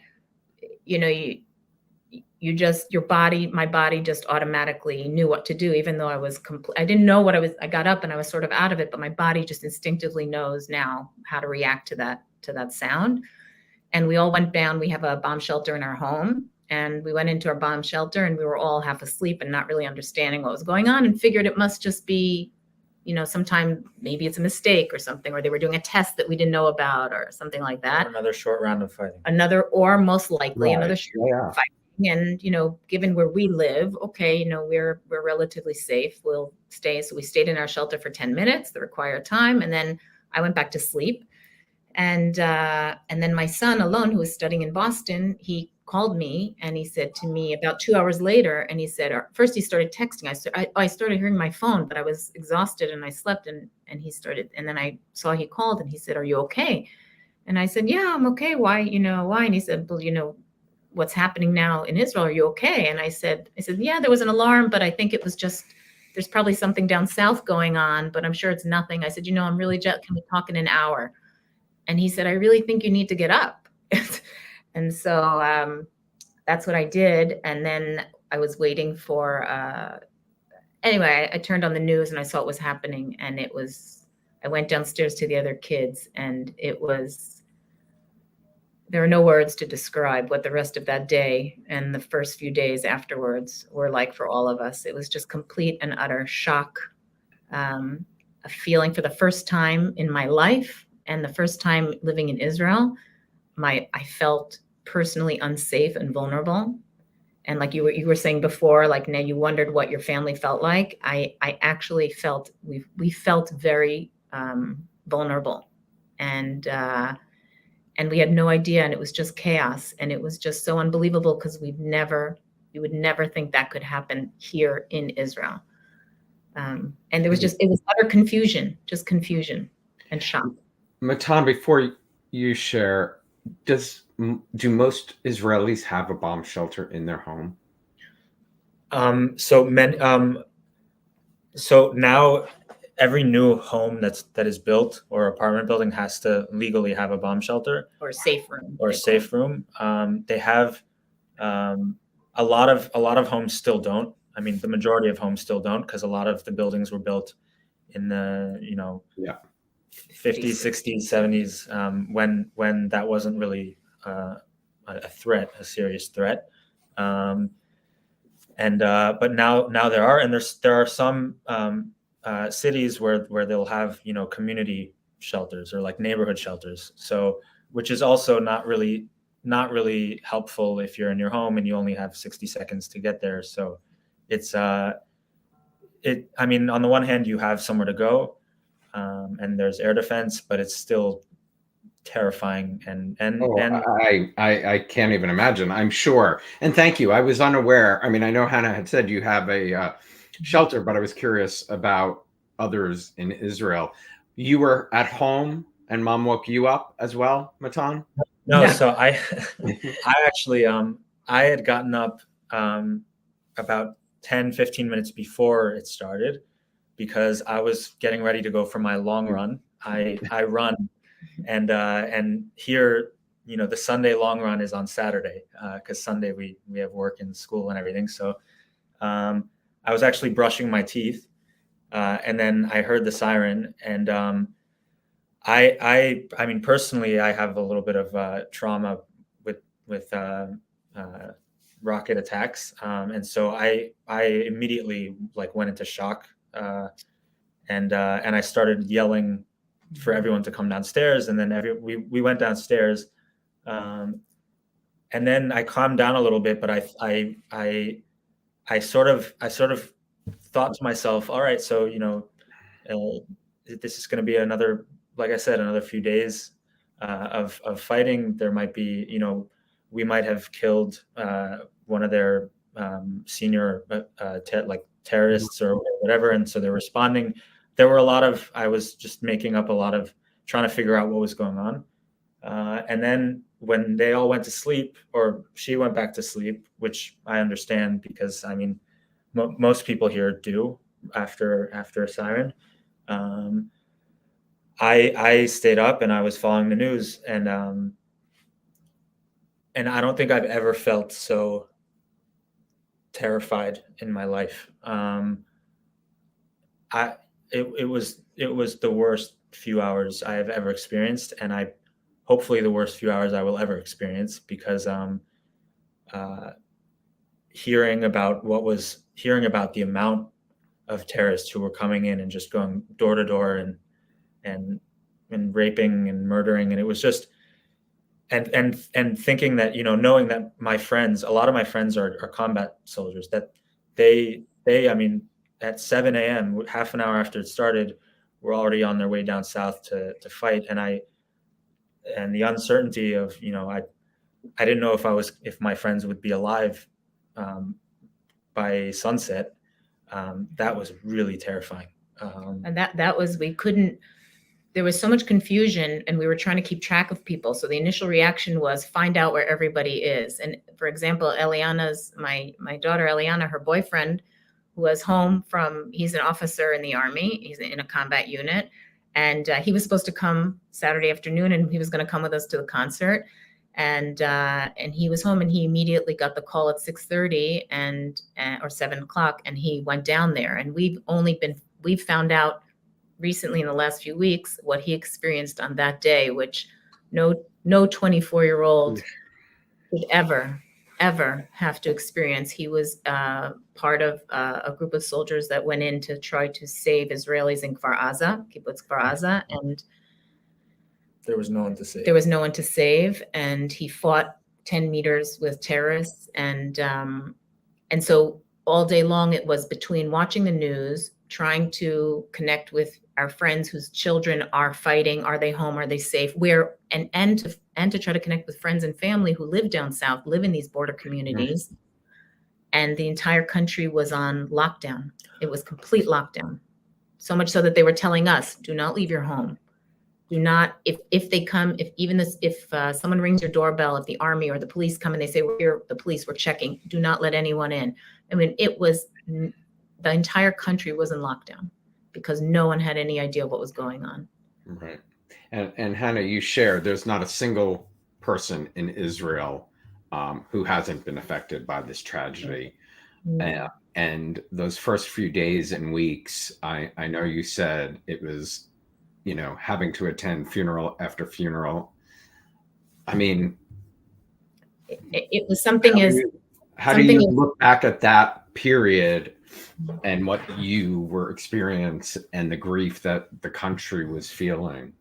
my body just automatically knew what to do, even though I didn't know what I got up and I was sort of out of it, but my body just instinctively knows now how to react to that sound. And we all went down. We have a bomb shelter in our home, and we went into our bomb shelter, and we were all half asleep and not really understanding what was going on, and figured it must just be, sometime maybe it's a mistake or something, or they were doing a test that we didn't know about or something like that. Or another short round of fighting. Or most likely Right. another short fighting. And, given where we live, okay, we're relatively safe. We'll stay. So we stayed in our shelter for 10 minutes, the required time. And then I went back to sleep. And then my son, Alon, who was studying in Boston, he called me and he said to me about 2 hours later, and he said, first he started texting. I started hearing my phone, but I was exhausted and I slept, and then I saw he called and he said, "Are you okay?" And I said, "Yeah, I'm okay. Why? Why?" And he said, "Well, what's happening now in Israel? Are you okay? And I said, yeah, there was an alarm, but I think it was just, there's probably something down south going on, but I'm sure it's nothing. I said, I'm really can we talk in an hour? And he said, I really think you need to get up. And so that's what I did. And then I was waiting for, anyway, I turned on the news and I saw what was happening. And I went downstairs to the other kids, and there are no words to describe what the rest of that day and the first few days afterwards were like for all of us. It was just complete and utter shock, a feeling for the first time in my life and the first time living in Israel. I felt personally unsafe and vulnerable. And like you were saying before, like now you wondered what your family felt like. I actually felt, we felt very vulnerable, and we had no idea, and it was just chaos, and it was just so unbelievable because you would never think that could happen here in Israel. And there was it was utter confusion, just confusion and shock. Matan, before you share, do most Israelis have a bomb shelter in their home? So now every new home that is built or apartment building has to legally have a bomb shelter or a safe room. They have a lot of homes still don't. I mean, the majority of homes still don't, because a lot of the buildings were built in the 50s, 60s, 70s, when that wasn't really a serious threat. But now there are, and there are some cities where they'll have community shelters or like neighborhood shelters. So, which is also not really helpful if you're in your home and you only have 60 seconds to get there. So it's I mean, on the one hand, you have somewhere to go, and there's air defense, but it's still terrifying. I can't even imagine, I'm sure. And thank you. I was unaware. I mean, I know Hannah had said you have a shelter, but I was curious about others in Israel. You were at home and mom woke you up as well, Matan? No, yeah. So I actually, I had gotten up about 10-15 minutes before it started, because I was getting ready to go for my long run. I run, and here, the Sunday long run is on Saturday, because Sunday we have work in school and everything. So I was actually brushing my teeth, and then I heard the siren, and I mean, personally, I have a little bit of trauma with rocket attacks, and so I immediately went into shock, and I started yelling for everyone to come downstairs, and then we went downstairs, and then I calmed down a little bit, but I sort of thought to myself, all right, so this is going to be another, like I said, another few days of fighting. There might be, we might have killed one of their senior terrorists or whatever, and so they're responding. There were I was just making up a lot of, trying to figure out what was going on. And then when they all went to sleep, or she went back to sleep, which I understand, because I mean, most people here do after a siren. I stayed up and I was following the news, and I don't think I've ever felt so terrified in my life. It was the worst few hours I have ever experienced, and hopefully the worst few hours I will ever experience, because hearing about the amount of terrorists who were coming in and just going door to door and raping and murdering, and it was just and thinking that, knowing that a lot of my friends are combat soldiers, that they I mean, at 7 a.m., half an hour after it started, were already on their way down south to fight. And the uncertainty of, I didn't know if my friends would be alive by sunset. That was really terrifying. And that was, there was so much confusion, and we were trying to keep track of people. So the initial reaction was find out where everybody is. And for example, Eliana's, my daughter Eliana, her boyfriend, who was home from, he's an officer in the Army, he's in a combat unit. And he was supposed to come Saturday afternoon, and he was going to come with us to the concert. And he was home, and he immediately got the call at 6:30 or 7 o'clock, and he went down there. And we've found out recently in the last few weeks what he experienced on that day, which no 24-year-old would ever have to experience. He was part of a group of soldiers that went in to try to save Israelis in Kfar Aza, Kibutz Kfar Aza, and there was no one to save. There was no one to save, and he fought 10 meters with terrorists, and so all day long it was between watching the news, trying to connect with our friends whose children are fighting. Are they home? Are they safe? And to try to connect with friends and family who live down south, live in these border communities. And the entire country was on lockdown. It was complete lockdown. So much so that they were telling us, do not leave your home. Do not, if they come, if someone rings your doorbell, if the army or the police come and they say, we're here, the police, we're checking, do not let anyone in. I mean, the entire country was in lockdown because no one had any idea what was going on. Right. And Hannah, you shared there's not a single person in Israel who hasn't been affected by this tragedy. Mm-hmm. And those first few days and weeks, I know you said it was, having to attend funeral after funeral. I mean, it was something how do you look back at that period and what you were experiencing and the grief that the country was feeling?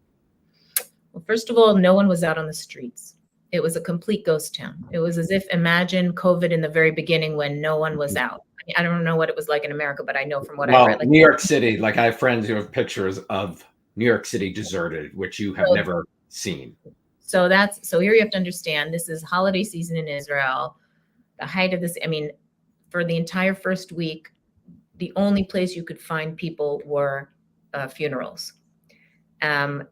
Well, first of all, no one was out on the streets. It was a complete ghost town. It was as if, imagine COVID in the very beginning when no one was out. I don't know what it was like in America, but I know from what I read. New York City, I have friends who have pictures of New York City deserted, which you have never seen. So here you have to understand, this is holiday season in Israel. The height of this, I mean, for the entire first week, the only place you could find people were funerals. That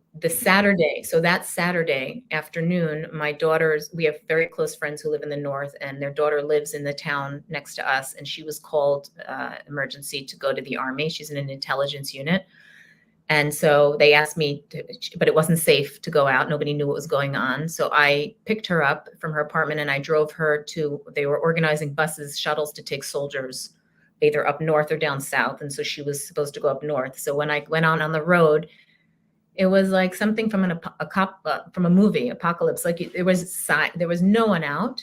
Saturday afternoon, we have very close friends who live in the north, and their daughter lives in the town next to us, and she was called emergency to go to the army. She's in an intelligence unit. And so they asked me but it wasn't safe to go out. Nobody knew what was going on. So I picked her up from her apartment and I drove her they were organizing shuttles to take soldiers either up north or down south. And so she was supposed to go up north. So when I went out on the road, it was like something from from a movie, Apocalypse. There was no one out.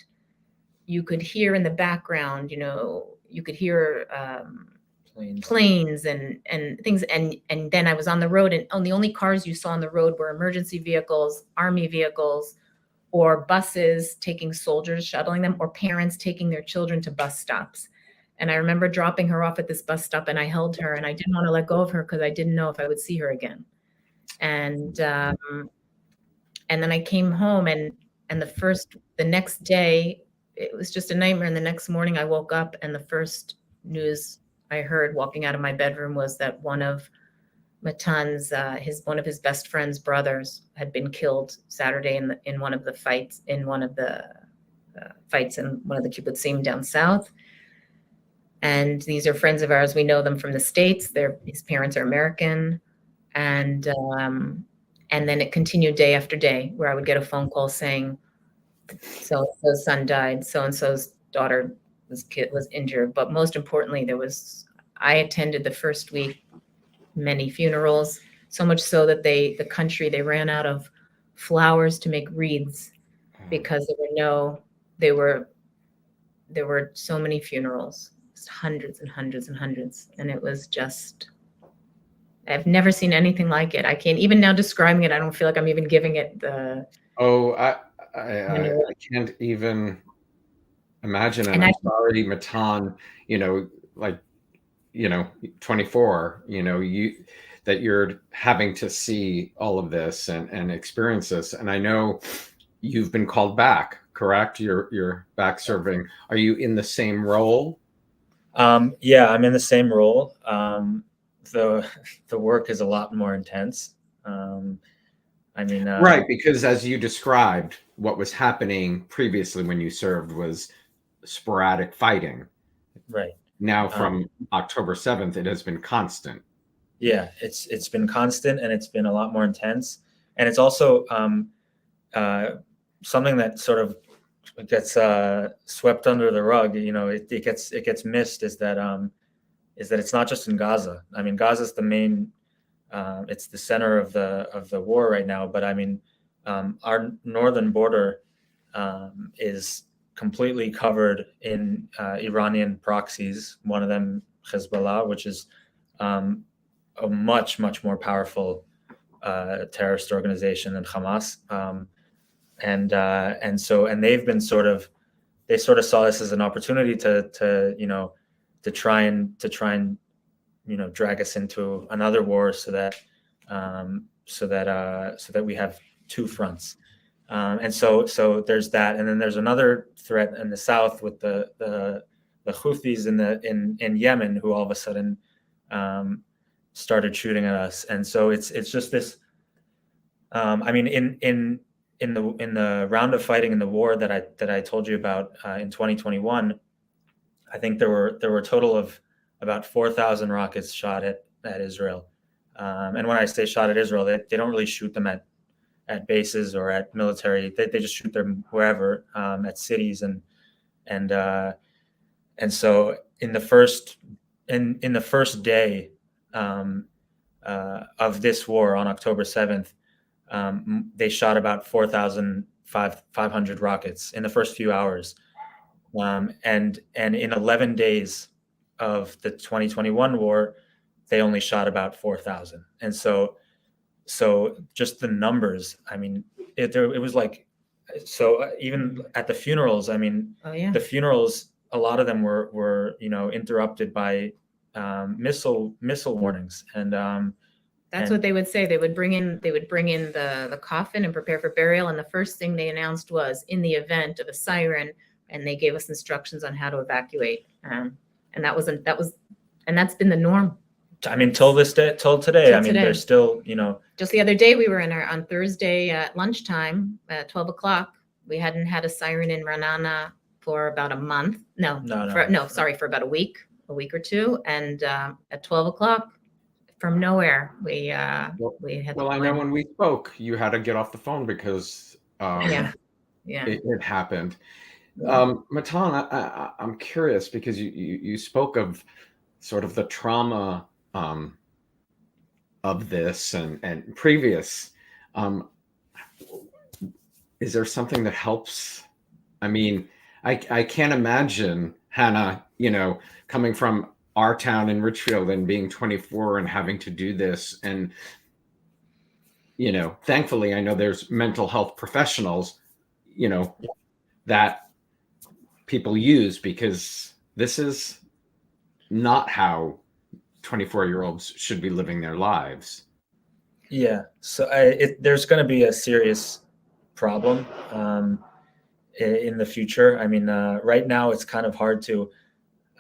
You could hear in the background, you could hear planes and things. And then I was on the road, and the only cars you saw on the road were emergency vehicles, army vehicles, or buses taking soldiers, shuttling them, or parents taking their children to bus stops. And I remember dropping her off at this bus stop, and I held her, and I didn't want to let go of her because I didn't know if I would see her again. And then I came home, and the next day, it was just a nightmare. And the next morning I woke up, and the first news I heard walking out of my bedroom was that one of Matan's, one of his best friend's brothers had been killed Saturday in one of the fights in one of the kibbutzim down south. And these are friends of ours. We know them from the States. His parents are American. And then it continued day after day, where I would get a phone call saying, so-and-so's son died, so-and-so's daughter was injured. But most importantly, I attended the first week many funerals, so much so that they ran out of flowers to make wreaths because there were so many funerals, hundreds and hundreds and hundreds. And it was just, I've never seen anything like it. I can't even now describing it. I don't feel like I'm even giving it the. Oh, I can't even imagine. And I'm sorry, Matan, 24, that you're having to see all of this and experience this. And I know you've been called back, correct? You're back serving. Are you in the same role? Yeah, I'm in the same role. The work is a lot more intense. I mean, right, because as you described, what was happening previously when you served was sporadic fighting. right. Now, from October 7th, it has been constant. Yeah, it's been constant, and it's been a lot more intense, and it's also something that sort of gets swept under the rug. You know, it gets missed is that it's not just in Gaza. I mean, Gaza is the main. It's the center of the war right now. But I mean, our northern border is completely covered in Iranian proxies. One of them, Hezbollah, which is a much more powerful terrorist organization than Hamas. And they've been they saw this as an opportunity to try and drag us into another war so that we have two fronts. And so there's that, and then there's another threat in the south with the Houthis in Yemen, who all of a sudden started shooting at us. And so it's just this. I mean, in the round of fighting in the war that I told you about in 2021, I think there were a total of about 4,000 rockets shot at Israel. And when I say shot at Israel, they don't really shoot them at bases or at military. They just shoot them wherever, at cities and so in the first day of this war on October 7th, they shot about 4,500 rockets in the first few hours, and in 11 days of the 2021 war, they only shot about 4,000. And so just the numbers, I mean, it was like, so even at the funerals, I mean, the funerals, a lot of them were interrupted by missile warnings. And that's what they would say. They would bring in the coffin and prepare for burial. And the first thing they announced was, in the event of a siren, and they gave us instructions on how to evacuate. And that's been the norm. I mean, till today. There's still, Just the other day, we were on Thursday at lunchtime at 12 o'clock. We hadn't had a siren in Ra'anana for about a month. For about a week or two. And at 12 o'clock, from nowhere, we had. Well, I know when we spoke, you had to get off the phone because it happened. Matan, I'm curious because you spoke of sort of the trauma of this and previous. Is there something that helps? I mean, I can't imagine, Hannah, coming from our town in Richfield and being 24 and having to do this. And, thankfully, I know there's mental health professionals, that people use, because this is not how 24-year-olds should be living their lives. Yeah. So there's going to be a serious problem in the future. I mean, right now it's kind of hard to.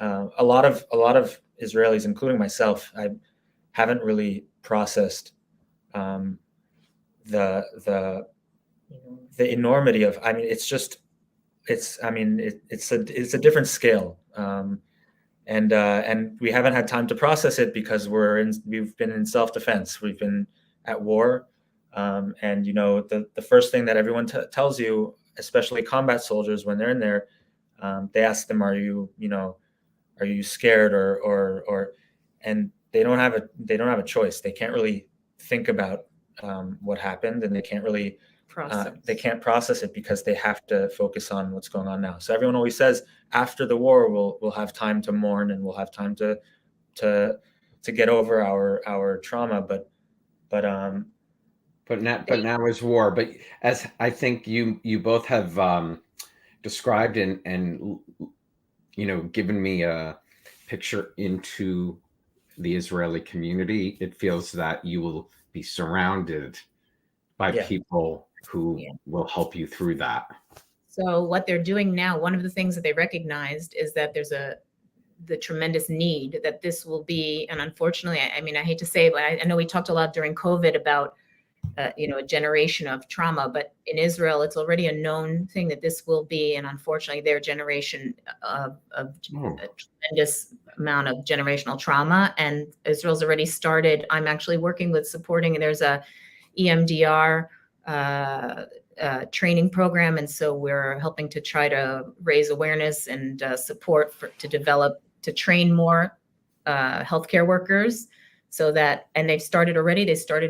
A lot of Israelis, including myself, I haven't really processed the enormity of. I mean, it's a different scale, and we haven't had time to process it because we've been in self-defense. We've been at war, and the first thing that everyone tells you, especially combat soldiers, when they're in there, they ask them, are you scared or and they don't have a choice. They can't really think about what happened, and they can't really process it because they have to focus on what's going on now. So everyone always says after the war we'll have time to mourn and we'll have time to get over our trauma, but now is war. But as I think you both have described and given me a picture into the Israeli community, it feels that you will be surrounded by people who will help you through that. So what they're doing now, one of the things that they recognized is that there's the tremendous need that this will be, and unfortunately, I mean, I hate to say it, but I know we talked a lot during COVID about a generation of trauma. But in Israel, it's already a known thing that this will be, and unfortunately, their generation of a tremendous amount of generational trauma. And Israel's already started. I'm actually working with supporting. There's a EMDR training program, and so we're helping to try to raise awareness and support to train more healthcare workers, so that, and they started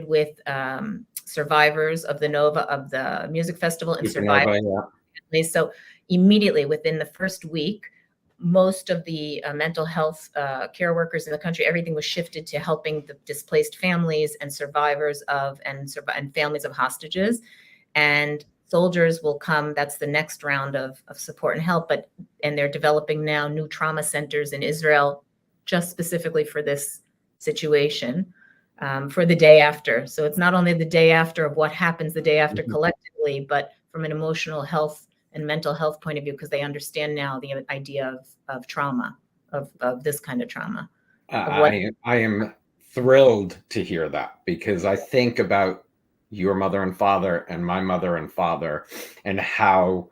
with survivors of the music festival and survivors. Yeah. So immediately within the first week, most of the mental health care workers in the country, everything was shifted to helping the displaced families and survivors and families of hostages. And soldiers will come. That's the next round of support and help. And they're developing now new trauma centers in Israel, just specifically for this situation, for the day after. So it's not only the day after of what happens the day after collectively, but from an emotional health and mental health point of view, because they understand now the idea of trauma, of this kind of trauma. I am thrilled to hear that, because I think about your mother and father and my mother and father, and how,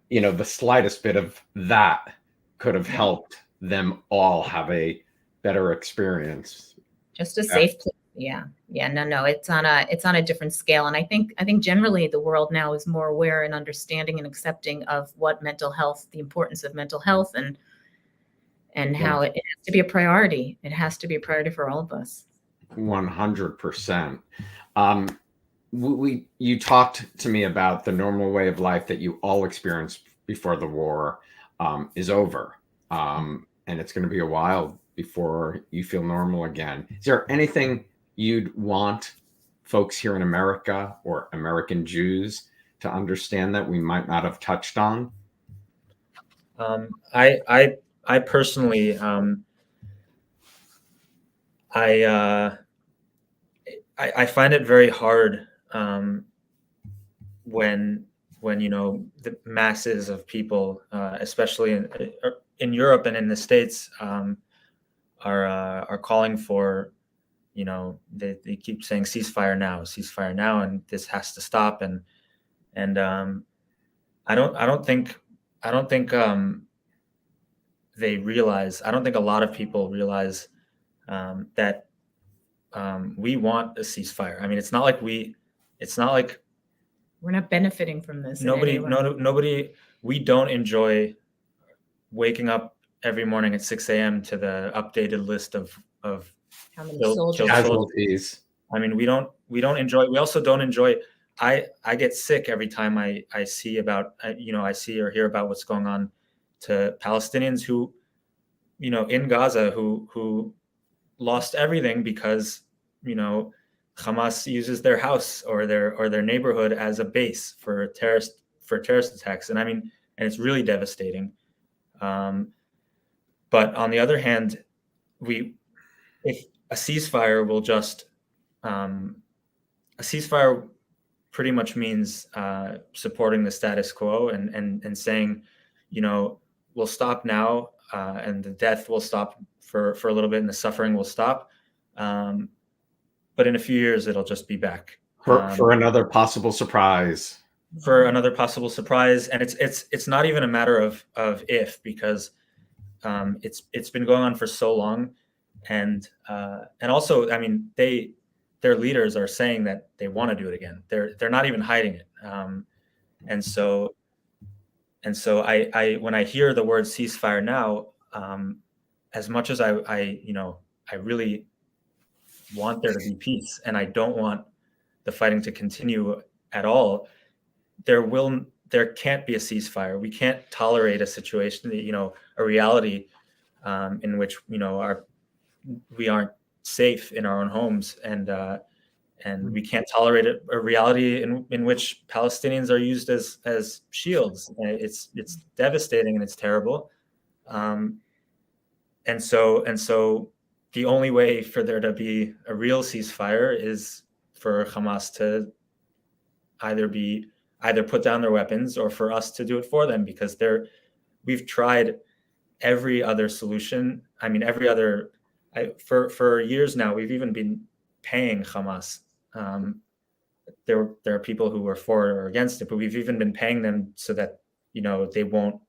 the slightest bit of that could have helped them all have a better experience. Just a safe place. Yeah. No, it's on a different scale. And I think generally the world now is more aware and understanding and accepting of what mental health, the importance of mental health, and how it has to be a priority. It has to be a priority for all of us. 100%. You talked to me about the normal way of life that you all experienced before the war is over. And it's going to be a while before you feel normal again. Is there anything you'd want folks here in America or American Jews to understand that we might not have touched on? I personally, I find it very hard when the masses of people, especially in Europe and in the States, are calling for, they keep saying ceasefire now, and this has to stop, and I don't think they realize. I don't think a lot of people realize that we want a ceasefire. I mean, it's not like we're not benefiting from this. Nobody. We don't enjoy waking up every morning at 6 a.m. to the updated list of how many soldiers. Casualties. I mean, we don't enjoy. We also don't enjoy. I get sick every time I see about I see or hear about what's going on to Palestinians who, in Gaza, who lost everything because Hamas uses their house or their neighborhood as a base for terrorist attacks, and it's really devastating. But on the other hand, if a ceasefire will just a ceasefire pretty much means supporting the status quo and saying, we'll stop now, and the death will stop for a little bit, and the suffering will stop. But in a few years, it'll just be back for another possible surprise. And it's not even a matter of if, because it's been going on for so long, and also, their leaders are saying that they want to do it again. They're not even hiding it. And so I when I hear the word ceasefire now, as much as I really want there to be peace, and I don't want the fighting to continue at all, there can't be a ceasefire. We can't tolerate a situation that, a reality in which we aren't safe in our own homes, and we can't tolerate a reality in which Palestinians are used as shields. It's devastating and it's terrible. And so the only way for there to be a real ceasefire is for Hamas to either put down their weapons, or for us to do it for them, because we've tried every other solution. For years now, we've even been paying Hamas there are people who are for it or against it, but we've even been paying them so that, they won't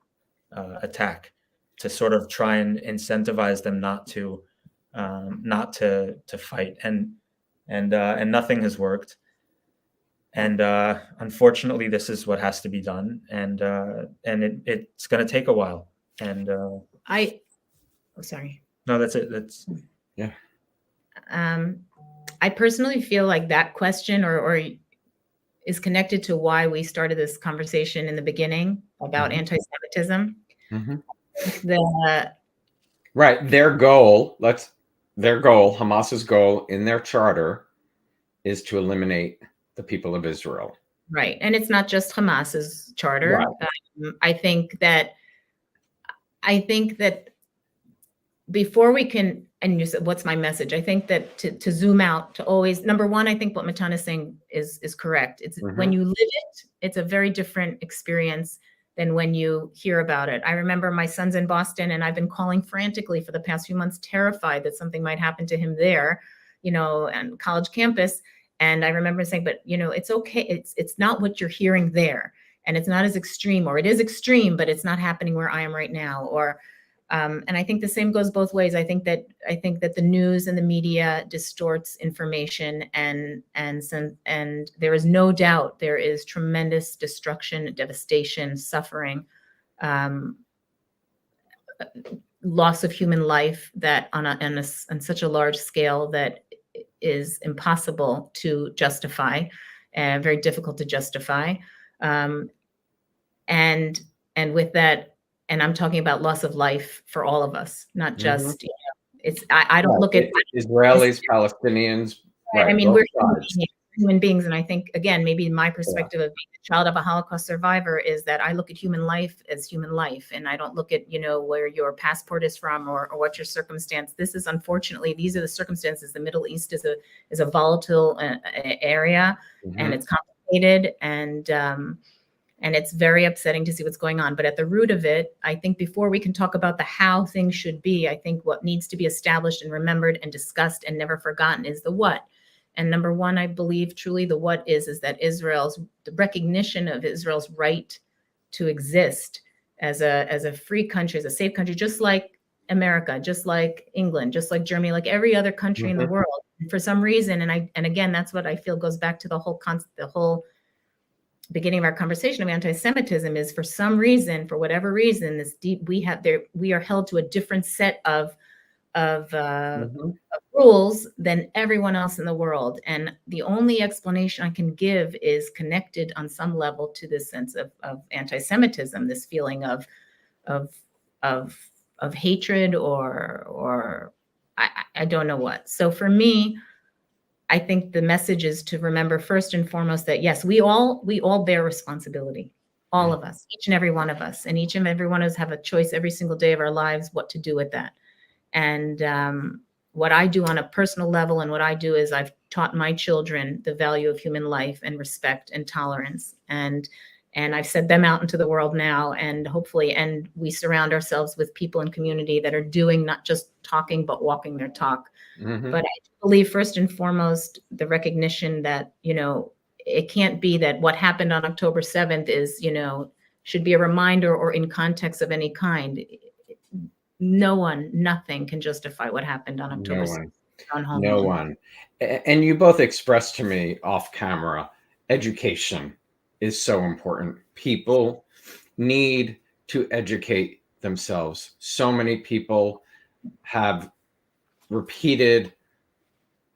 attack, to sort of try and incentivize them not to fight, and nothing has worked. And unfortunately, this is what has to be done, and it's going to take a while. And sorry. No, that's it. That's yeah. I personally feel like that question or is connected to why we started this conversation in the beginning about anti-Semitism. Right. Their goal, Hamas's goal in their charter is to eliminate the people of Israel. Right. And it's not just Hamas's charter. Right. I think that before we can, and you said, what's my message? I think that to zoom out, to always, number one, I think what Matan is saying is correct. It's when you live it, it's a very different experience than when you hear about it. I remember my son's in Boston, and I've been calling frantically for the past few months, terrified that something might happen to him there, and college campus. And I remember saying, but it's okay. It's not what you're hearing there, and it's not as extreme, or it is extreme, but it's not happening where I am right now. Or, and I think the same goes both ways. I think that the news and the media distorts information, and there is no doubt there is tremendous destruction, devastation, suffering, loss of human life that on such a large scale that is impossible to justify, very difficult to justify. And with that, and I'm talking about loss of life for all of us, not just, I don't look at Israelis, Palestinians. Right. I mean, we're human beings. And I think, again, maybe my perspective of being a child of a Holocaust survivor is that I look at human life as human life. And I don't look at, where your passport is from or what your circumstance. This is, unfortunately, these are the circumstances. The Middle East is a volatile area, and it's complicated, and it's very upsetting to see what's going on. But at the root of it, I think before we can talk about the how things should be, I think what needs to be established and remembered and discussed and never forgotten is the what. And number one, I believe truly the what is that the recognition of Israel's right to exist as a free country, as a safe country, just like America, just like England, just like Germany, like every other country in the world. And for some reason, and again, that's what I feel goes back to the whole beginning of our conversation of anti-Semitism, is for some reason, for whatever reason, we are held to a different set of rules than everyone else in the world. And the only explanation I can give is connected on some level to this sense of anti-Semitism, this feeling of hatred or I don't know what. So for me, I think the message is to remember first and foremost that yes, we all bear responsibility, all of us, each and every one of us, and each and every one of us have a choice every single day of our lives what to do with that. And what I do on a personal level, and what I do is I've taught my children the value of human life and respect and tolerance, and I've sent them out into the world now, and hopefully, and we surround ourselves with people in community that are doing not just talking but walking their talk. But I believe first and foremost the recognition that it can't be that what happened on October 7th is should be a reminder or in context of any kind. Nothing can justify what happened on October 7th. No one. And you both expressed to me off camera, education is so important. People need to educate themselves. So many people have repeated,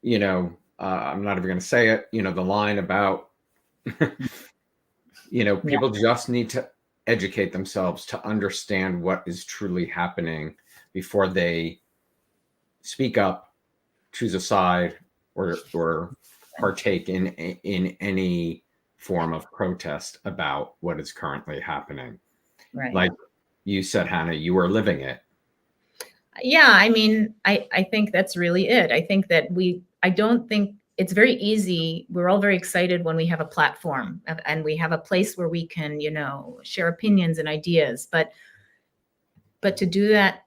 I'm not even going to say it, the line about, people just need to educate themselves to understand what is truly happening before they speak up, choose a side, or partake in any form of protest about what is currently happening. Right. Like you said, Hannah, you are living it. Yeah, I mean, I think that's really it. I think that I don't think it's very easy. We're all very excited when we have a platform and we have a place where we can, share opinions and ideas. But to do that,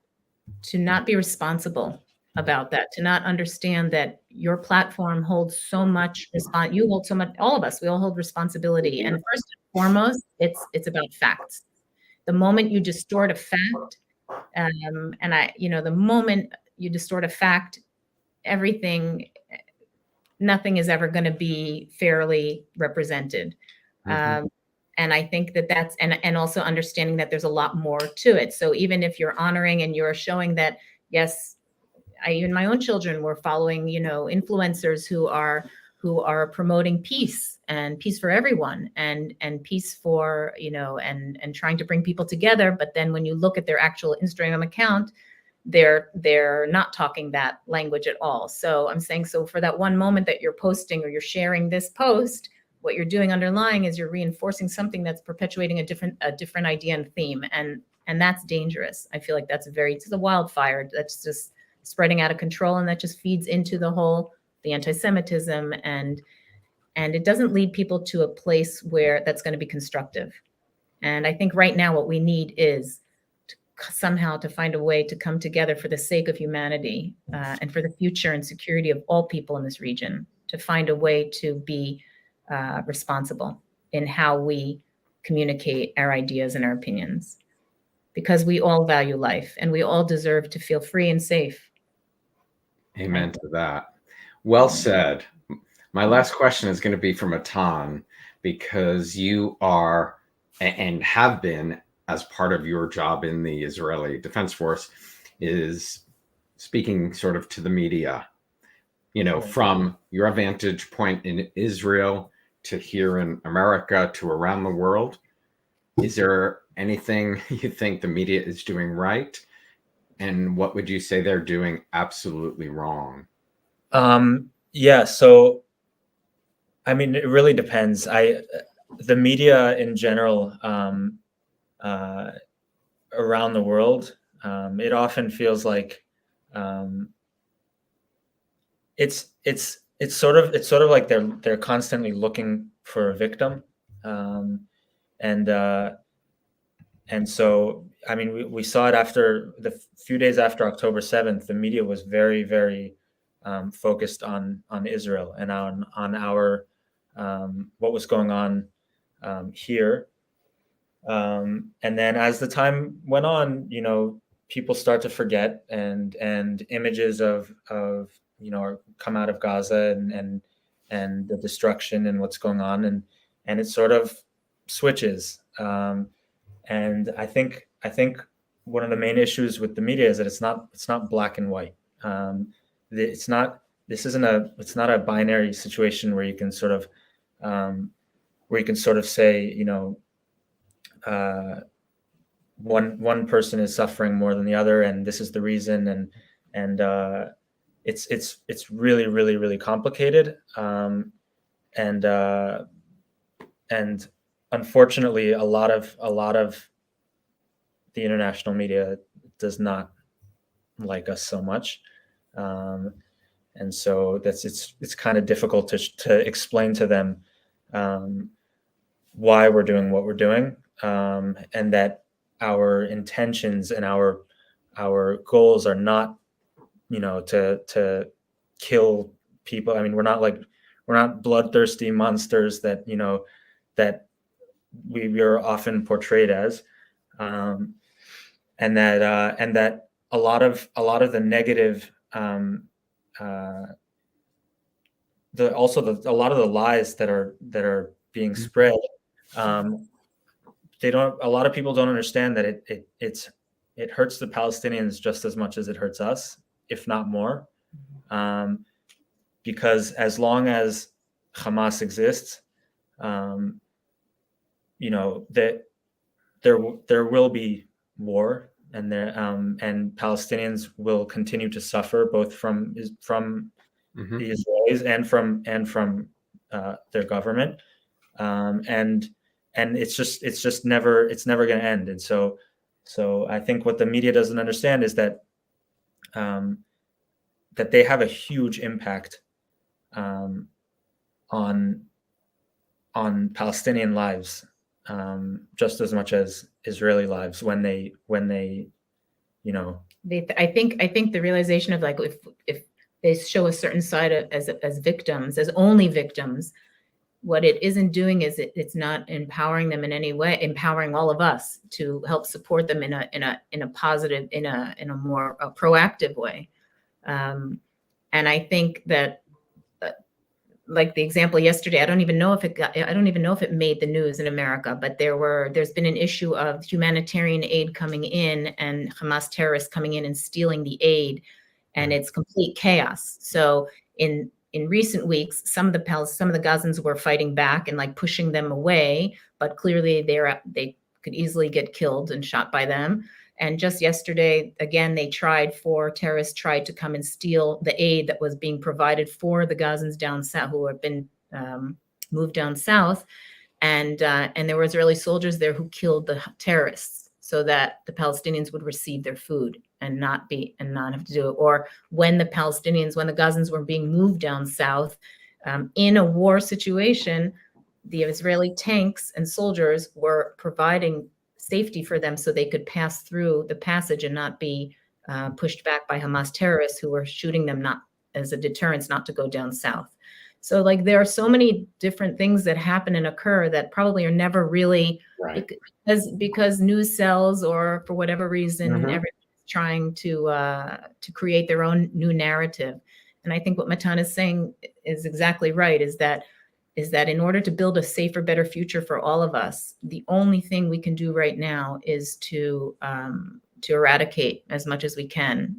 to not be responsible about that, to not understand that your platform holds so much you hold so much, all of us, we all hold responsibility. And first and foremost, it's about facts. The moment you distort a fact, the moment you distort a fact, nothing is ever going to be fairly represented. Mhm. And I think that's and also understanding that there's a lot more to it. So even if you're honoring and you're showing that, yes, even my own children were following, influencers who are promoting peace and peace for everyone and peace for, and trying to bring people together. But then when you look at their actual Instagram account, they're not talking that language at all. So I'm saying, so for that one moment that you're posting or you're sharing this post, what you're doing underlying is you're reinforcing something that's perpetuating a different idea and theme. And that's dangerous. I feel like it's a wildfire that's just spreading out of control. And that just feeds into the anti-Semitism, and it doesn't lead people to a place where that's going to be constructive. And I think right now what we need is somehow to find a way to come together for the sake of humanity, and for the future and security of all people in this region, to find a way to be responsible in how we communicate our ideas and our opinions, because we all value life and we all deserve to feel free and safe. Amen to that. Well said. My last question is going to be for Matan, because you are and have been, as part of your job in the Israeli Defense Force, is speaking sort of to the media, from your vantage point in Israel to here in America to around the world. Is there anything you think the media is doing right? And what would you say they're doing absolutely wrong? Yeah. So, I mean, it really depends. The media in general, around the world, it often feels like it's sort of like they're constantly looking for a victim, and so, I mean, we saw it after the few days after October 7th. The media was very, very focused on Israel and on our what was going on here. And then as the time went on, people start to forget, and images of come out of Gaza and the destruction and what's going on, and it sort of switches. And I think one of the main issues with the media is that it's not black and white. It's not a binary situation where you can sort of say, one person is suffering more than the other, and this is the reason, and it's really, really, really complicated, and unfortunately a lot of the international media does not like us so much, and so it's kind of difficult to explain to them why we're doing what we're doing, and that our intentions and our goals are not, to kill people. I mean, we're not bloodthirsty monsters that that we are often portrayed as, and that a lot of the negative, a lot of the lies that are being spread. A lot of people don't understand that it hurts the Palestinians just as much as it hurts us, if not more, because as long as Hamas exists, that there will be war, and and Palestinians will continue to suffer, both from Mm-hmm. the Israelis and from their government, and it's never going to end. And so I think what the media doesn't understand is that that they have a huge impact on Palestinian lives, just as much as Israeli lives, when they I think the realization of like if they show a certain side as victims, as only victims, what it isn't doing is it's not empowering them in any way, empowering all of us to help support them in a positive, in a more proactive way. And I think that, like the example yesterday, I don't even know if it made the news in America, but there's been an issue of humanitarian aid coming in and Hamas terrorists coming in and stealing the aid, and it's complete chaos. So in recent weeks, some of the Gazans were fighting back and like pushing them away, but clearly they could easily get killed and shot by them. And just yesterday, again, terrorists tried to come and steal the aid that was being provided for the Gazans down south who have been moved down south. And there were Israeli soldiers there who killed the terrorists so that the Palestinians would receive their food and not have to do it. Or when the Gazans were being moved down south in a war situation, the Israeli tanks and soldiers were providing safety for them so they could pass through the passage and not be pushed back by Hamas terrorists who were shooting them not as a deterrence not to go down south. So like there are so many different things that happen and occur that probably are never really right. because news sells, or for whatever reason, everyone's trying to create their own new narrative. And I think what Matan is saying is exactly right, is that in order to build a safer, better future for all of us, the only thing we can do right now is to eradicate as much as we can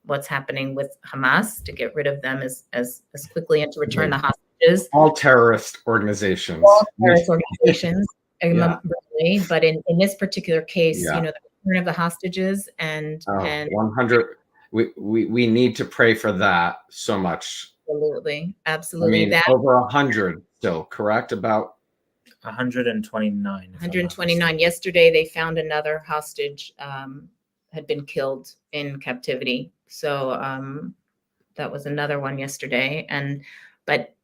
what's happening with Hamas, to get rid of them as quickly and to return the hostages. All terrorist organizations. Really, but in this particular case, the return of the hostages and 100. We need to pray for that so much. Absolutely. I mean, over 100 still, correct? About 129. 129. Yesterday, they found another hostage had been killed in captivity. So that was another one yesterday. But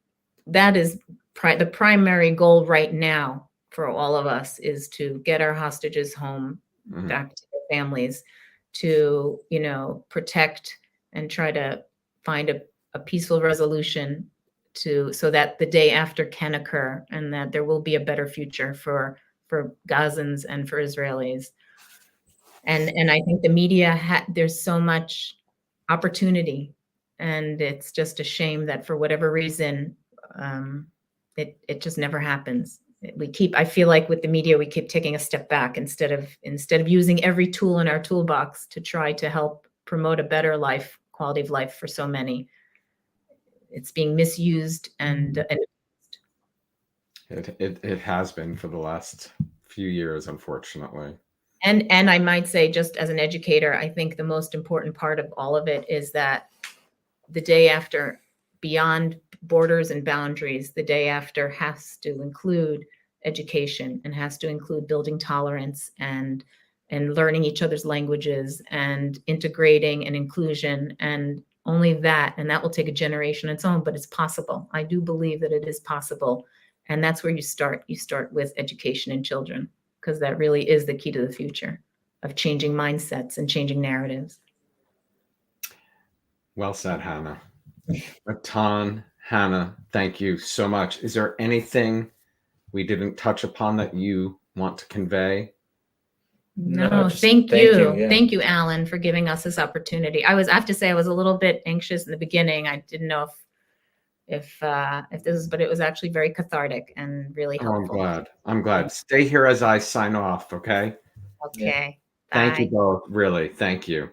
that is the primary goal right now for all of us, is to get our hostages home, back to their families, to protect and try to find a peaceful resolution so that the day after can occur, and that there will be a better future for Gazans and for Israelis. And I think the media there's so much opportunity, and it's just a shame that for whatever reason it just never happens. I feel like with the media we keep taking a step back instead of using every tool in our toolbox to try to help promote a better life, quality of life for so many. It's being misused and it has been for the last few years, unfortunately. And I might say, just as an educator, I think the most important part of all of it is that the day after, beyond borders and boundaries, the day after has to include education and has to include building tolerance and learning each other's languages and integrating and inclusion, and only that, and that will take a generation on its own, but it's possible. I do believe that it is possible. And that's where you start. You start with education in children, because that really is the key to the future of changing mindsets and changing narratives. Well said, Hannah. Matan, Hannah, thank you so much. Is there anything we didn't touch upon that you want to convey? No, thank you. Yeah. Thank you, Alan, for giving us this opportunity. I have to say I was a little bit anxious in the beginning. I didn't know if this is, but it was actually very cathartic and really helpful. I'm glad. Stay here as I sign off, okay? Okay. Thank Bye. you both. Really, thank you.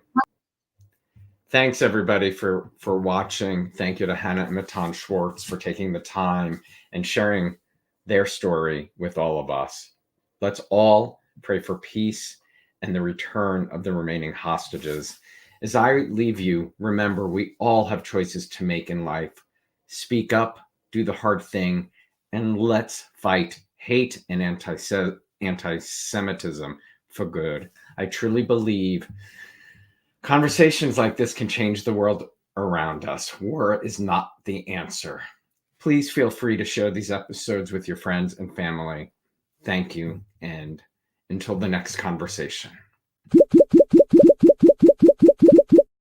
Thanks everybody for watching. Thank you to Hannah and Matan Schwartz for taking the time and sharing their story with all of us. Let's all pray for peace and the return of the remaining hostages. As I leave you, remember, we all have choices to make in life. Speak up, do the hard thing, and let's fight hate and anti-Semitism for good. I truly believe conversations like this can change the world around us. War is not the answer. Please feel free to share these episodes with your friends and family. Thank you, and until the next conversation.